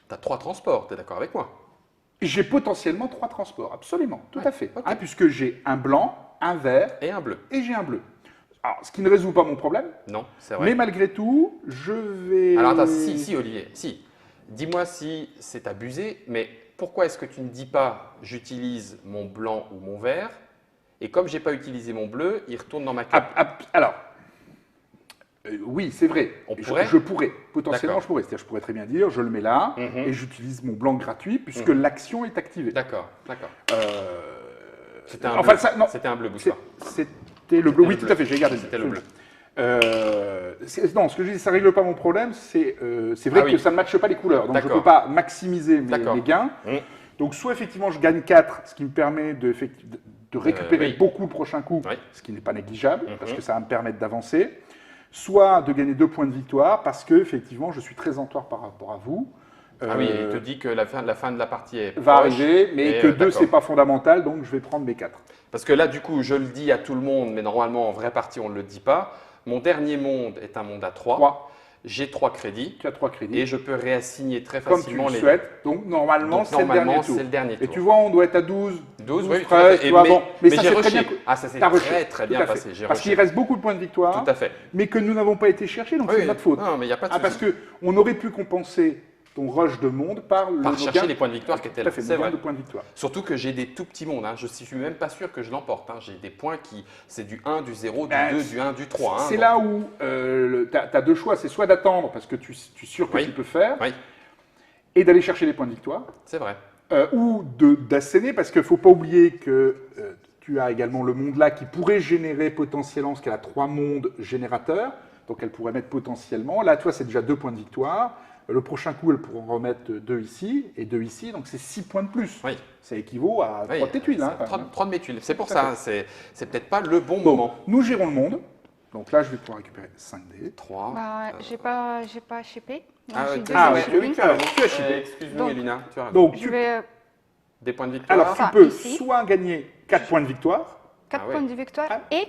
Tu as 3 transports, tu es d'accord avec moi? J'ai potentiellement 3 transports, absolument, tout Ouais, à fait. ok. Hein, puisque j'ai un blanc, un vert Et un bleu. et j'ai un bleu. Alors, ce qui ne résout pas mon problème, Non, c'est vrai. mais malgré tout, je vais... Alors attends, si Olivier, si. Dis-moi si c'est abusé, mais pourquoi est-ce que tu ne dis pas j'utilise mon blanc ou mon vert et comme j'ai pas utilisé mon bleu, il retourne dans ma carte. Alors, oui, c'est vrai. On Je- pourrait je pourrais, potentiellement, D'accord. je pourrais. C'est-à-dire, je pourrais très bien dire, je le mets là Mhm. et j'utilise mon blanc gratuit puisque Mhm. l'action est activée. D'accord. C'était un enfin, bleu. ça, non, C'était un bleu, bouge pas. c'était le bleu. Oui, le tout bleu. à fait, j'ai gardé. C'était le bleu. Non, ce que je dis, ça règle pas mon problème. C'est vrai Ah oui. que ça ne matche pas les couleurs. Donc, je ne D'accord. peux pas maximiser D'accord. mes gains. Mhm. Donc, soit effectivement, je gagne 4, ce qui me permet de récupérer oui. beaucoup le prochain coup, Oui. ce qui n'est pas négligeable, Mhm. parce que ça va me permettre d'avancer. Soit de gagner 2 points de victoire, parce que effectivement, je suis très en retard par rapport à vous. Ah oui, il te dit que la fin de la partie est va proche. arriver, mais et, que 2, d'accord. c'est pas fondamental, donc je vais prendre mes 4. Parce que là, du coup, je le dis à tout le monde, mais normalement, en vraie partie, on ne le dit pas. Mon dernier monde est un monde à 3. 3, J'ai 3 crédits tu as 3 crédits, et je peux réassigner très comme tu facilement le les souhaites. Donc, normalement, Donc, c'est le normalement, dernier tour. c'est le dernier Et tour. tu vois, on doit être à 12, 12, 12, oui, tout à 13, fait. tu vois, bon. Mais mais ça, j'ai c'est très rushé. bien que- Ah, ça s'est T'as rushé, très très tout bien à fait. passé. J'ai Parce rushé. qu'il reste beaucoup de points de victoire, Tout à fait. mais que nous n'avons pas été chercher, donc Oui, c'est de notre faute. Non, mais il n'y a pas de Parce souci. qu'on aurait pu compenser ton rush de monde par Par nos chercher gains. les points de victoire qui étaient Tout là. à fait, C'est nos gains vrai. de points de victoire. Surtout que j'ai des tout petits mondes. Hein. Je ne suis même pas sûr que je l'emporte. Hein. J'ai des points qui. C'est du 1, du 0, du Ben, 2, du 1, du 3. Hein. C'est Donc- là où tu as deux choix. C'est soit d'attendre parce que tu es sûr que Oui. tu peux faire Oui, et d'aller chercher les points de victoire. c'est vrai. Ou d'asséner, parce qu'il ne faut pas oublier que tu as également le monde là qui pourrait générer potentiellement, parce qu'elle a 3 mondes générateurs, donc elle pourrait mettre potentiellement. Là, toi, c'est déjà 2 points de victoire. Le prochain coup, elle pourra en remettre 2 ici et 2 ici, donc c'est 6 points de plus. Oui. Ça équivaut à 3 Oui, de tes tuiles. Hein, c'est quand même. 3 de mes tuiles. C'est pour Tout à ça. hein. C'est peut-être pas le bon moment. Donc, nous gérons le monde. Donc là, je vais pouvoir récupérer 5 dés. 3. Bah, j'ai pas chippé. Donc, Ah, j'ai ouais, deux ah, de ouais, chipper. oui, tu as raison. Tu as chippé. Excuse-nous, Donc- Elina. Tu as raison. Donc, Je tu, vais Des points de victoire. alors, tu Ça, peux ici. soit gagner 4 points de victoire 4 Ah ouais. points de victoire Ah. et,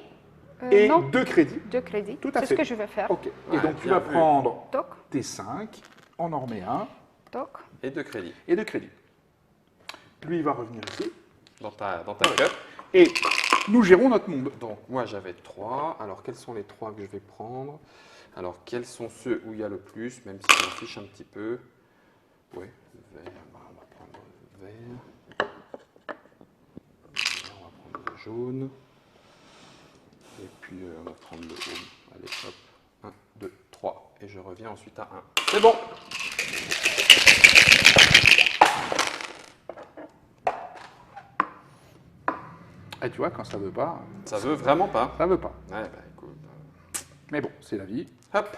et non, 2 crédits. 2 crédits. Tout à C'est fait. ce que je vais faire. Ok. Et Ouais, donc, tu bien vas vu. prendre Toc, tes 5, en mets un toc. Et 2 crédits. et 2 crédits. Lui, il va revenir ici. Dans ta cup. Et nous gérons notre monde. Donc, moi, j'avais 3. Alors, quels sont les 3 que je vais prendre? Alors, quels sont ceux où il y a le plus, même si je m'en fiche un petit peu? Oui, vert. Bah, on va prendre le vert. On va prendre le jaune. Et puis, on va prendre le jaune. Allez, hop. 1, 2, 3. Et je reviens ensuite à 1. C'est bon! Et tu vois, quand ça veut pas, Ça veut vraiment pas. ça veut pas. Ouais, bah écoute. Mais bon, c'est la vie. Hop.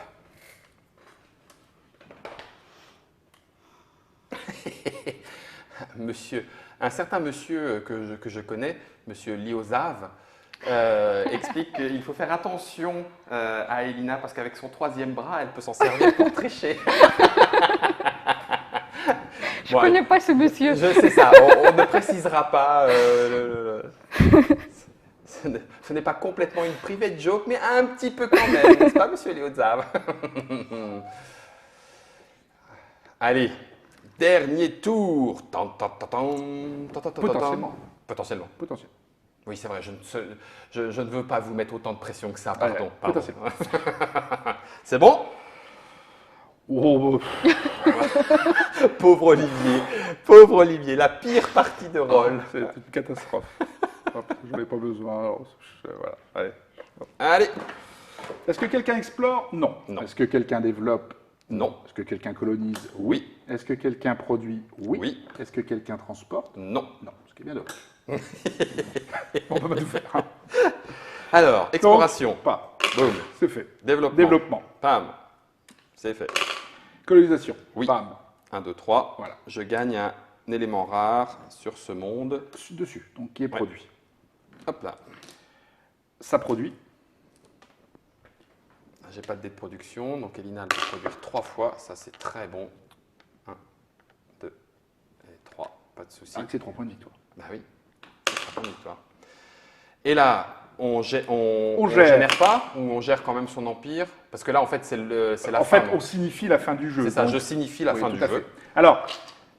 Monsieur, un certain monsieur que je connais, monsieur Liozave, explique qu'il faut faire attention à Elina parce qu'avec son 3e bras, elle peut s'en servir pour tricher. Je connais pas ce monsieur. Je sais ça, on ne précisera pas. Ce n'est pas complètement une private joke, mais un petit peu quand même, n'est-ce pas, monsieur Liozave? Allez, dernier tour. Potentiellement. Potentiellement. Potentiel. Oui, c'est vrai, je ne veux pas vous mettre autant de pression que ça, pardon. Ouais, pardon. potentiellement. C'est bon? Oh, Pauvre Olivier, la pire partie de rôle. c'est une catastrophe. Je n'en ai pas besoin. Alors, voilà. Allez. Allez, Est-ce que quelqu'un explore? Non. Non. Est-ce que quelqu'un développe? non, Est-ce que quelqu'un colonise? oui, Est-ce que quelqu'un produit? Oui. Oui. Est-ce que quelqu'un transporte? non. Non. Ce qui est bien dommage. On peut pas tout faire. Hein. Alors, exploration, Donc, pas. boum, C'est fait. développement, Développement. pam, c'est fait. Colonisation. Oui. Bam. 1, 2, 3, Voilà. je gagne un élément rare sur ce monde. Dessus. Donc, qui est Ouais. produit. Hop là, Ça produit. j'ai pas de dé de production, donc Elina elle peut produire 3 fois, ça c'est très bon. 1, 2 et 3, pas de souci. C'est 3 points de victoire. Bah oui, c'est 3 points de victoire. Et là, on gère. génère pas ou on gère quand même son empire? Parce que là, en fait, c'est la En fin. fait, on signifie la fin du jeu. C'est ça, Donc, je signifie la oui, fin tout du à jeu. fait. Alors,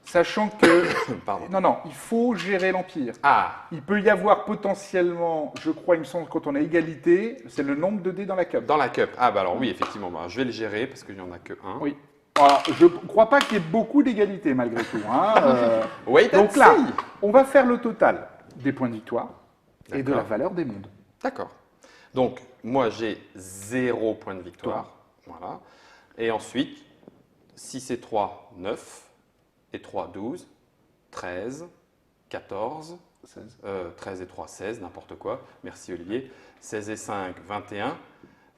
sachant que... Pardon. Non, il faut gérer l'Empire. Ah, Il peut y avoir potentiellement, je crois, il me semble, quand on a égalité, c'est le nombre de dés dans la cup. dans la cup. Ah, bah alors oui, effectivement, bah, je vais le gérer parce qu'il n'y en a que un. Oui. Alors, je ne crois pas qu'il y ait beaucoup d'égalité malgré tout. Hein. Wait and Donc là, see. on va faire le total des points de victoire et de D'accord. la valeur des mondes. D'accord. Donc, moi, j'ai 0 point de victoire. Voilà. Et ensuite, 6 et 3, 9. Et 3, 12. 13. 14. 16. 13 et 3, 16, n'importe quoi. Merci Olivier. 16 et 5, 21.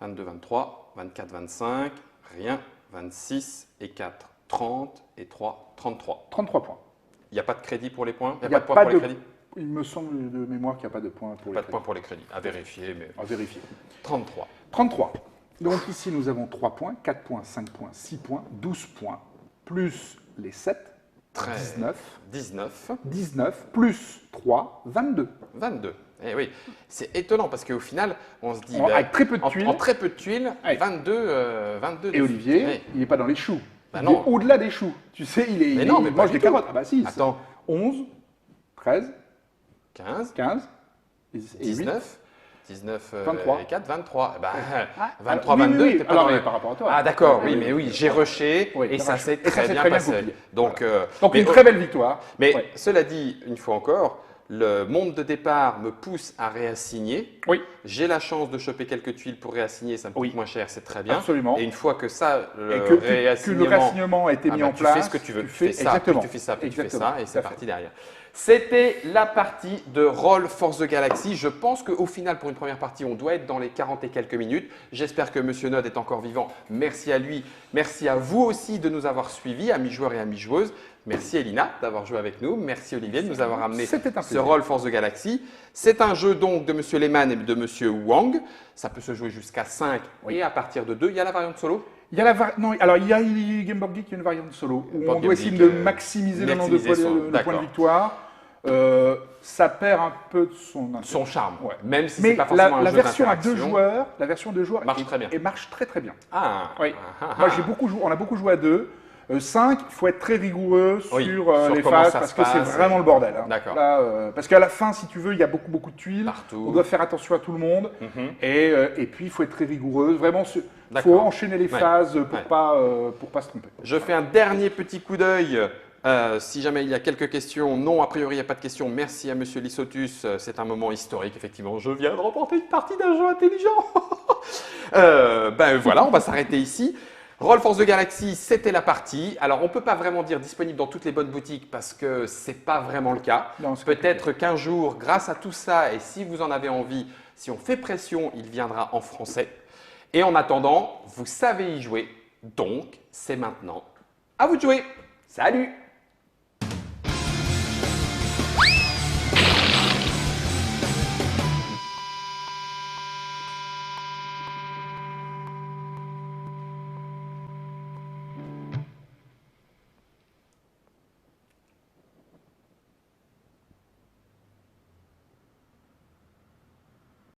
22, 23. 24, 25. Rien. 26 et 4, 30. Et 3, 33. 33 points. Il n'y a pas de crédit pour les points? Il Il n'y a y pas de points pour les crédits? Il me semble de mémoire qu'il n'y a pas de points pour Pas les de points pour les crédits. À vérifier, mais crédits. À vérifier. 33. 33. Donc ici, nous avons 3 points, 4 points, 5 points, 6 points, 12 points, plus les 7, 13, 19, 19, 19, plus 3, 22. 22. Eh oui, c'est étonnant parce qu'au final, on se dit. bah, Avec très peu de tuiles. en très peu de tuiles, Ouais. 22 Et Olivier, Ouais. il n'est pas dans les choux. Bah Il non. est au-delà des choux. Tu sais, il non, mais pas mange du des tout. carottes. Ah bah si. c'est Attends, 11, 13, 15, 15 et 8, 19, 19, 23. 4, 23. Eh ben, Ah, 23, alors, oui, 22, oui, t'es pas alors, dans mais les- par rapport à toi. Ah d'accord, Oui, oui, oui, mais oui, oui, j'ai rushé Oui, et t'as ça rushé. s'est Et ça très s'est bien très bien passé. goupillé. Donc, Donc mais une très belle victoire. mais Ouais. cela dit, une fois encore, le monde de départ me pousse à réassigner. Oui, J'ai la chance de choper quelques tuiles pour réassigner, ça me coûte Oui. moins cher, c'est très bien. absolument. Et une fois que ça, Et le que le réassignement, réassignement a été mis en tu place. fais ce que tu veux, tu fais ça, exactement. puis tu fais ça, puis tu fais Exactement, ça, et tout c'est à fait. parti derrière. C'était la partie de Roll Force the Galaxy. Je pense qu'au final, pour une première partie, on doit être dans les 40 et quelques minutes. J'espère que Monsieur Nod est encore vivant. Merci à lui. Merci à vous aussi de nous avoir suivis, amis joueurs et amis joueuses. Merci Elina d'avoir joué avec nous. Merci Olivier de nous avoir amené C'était un ce plaisir. Roll Force the Galaxy. C'est un jeu donc de Monsieur Lehmann et de Monsieur Wang. Ça peut se jouer jusqu'à 5 et à partir de 2. Il y a la variante solo. Il y a non, alors il y a Game Board Geek, il y a une variante solo où Board on doit Game essayer Geek, de maximiser le nombre de maximiser points, son- le point de d'accord. victoire. Ça perd un peu de son intérêt. Son charme, Ouais. même si Mais c'est pas forcément un la jeu version à deux d'interaction. joueurs, la version à deux joueurs Marche très bien. et marche très très bien. Ah, Oui. ah, Moi ah. j'ai beaucoup joué, on a beaucoup joué à deux. 5, il faut être très rigoureux Oui, sur sur les comment phases ça parce se que c'est passe. vraiment le bordel. Hein. D'accord. Là, parce qu'à la fin, si tu veux, il y a beaucoup de tuiles. Partout. On doit faire attention à tout le monde. Mhm. Et puis, il faut être très rigoureux. Vraiment, il faut D'accord. enchaîner les Ouais. phases Ouais. pour pas se tromper. Je fais un dernier petit coup d'œil. Si jamais il y a quelques questions, non, a priori, il n'y a pas de questions. Merci à Monsieur Lissotus. C'est un moment historique, effectivement. Je viens de remporter une partie d'un jeu intelligent. Ben voilà, on va s'arrêter ici. Roll Force the Galaxy, c'était la partie. Alors, on ne peut pas vraiment dire disponible dans toutes les bonnes boutiques parce que ce n'est pas vraiment le cas. Non, c'est Peut-être qu'un jour, grâce à tout ça, et si vous en avez envie, si on fait pression, il viendra en français. Et en attendant, vous savez y jouer. Donc, c'est maintenant. À vous de jouer. Salut!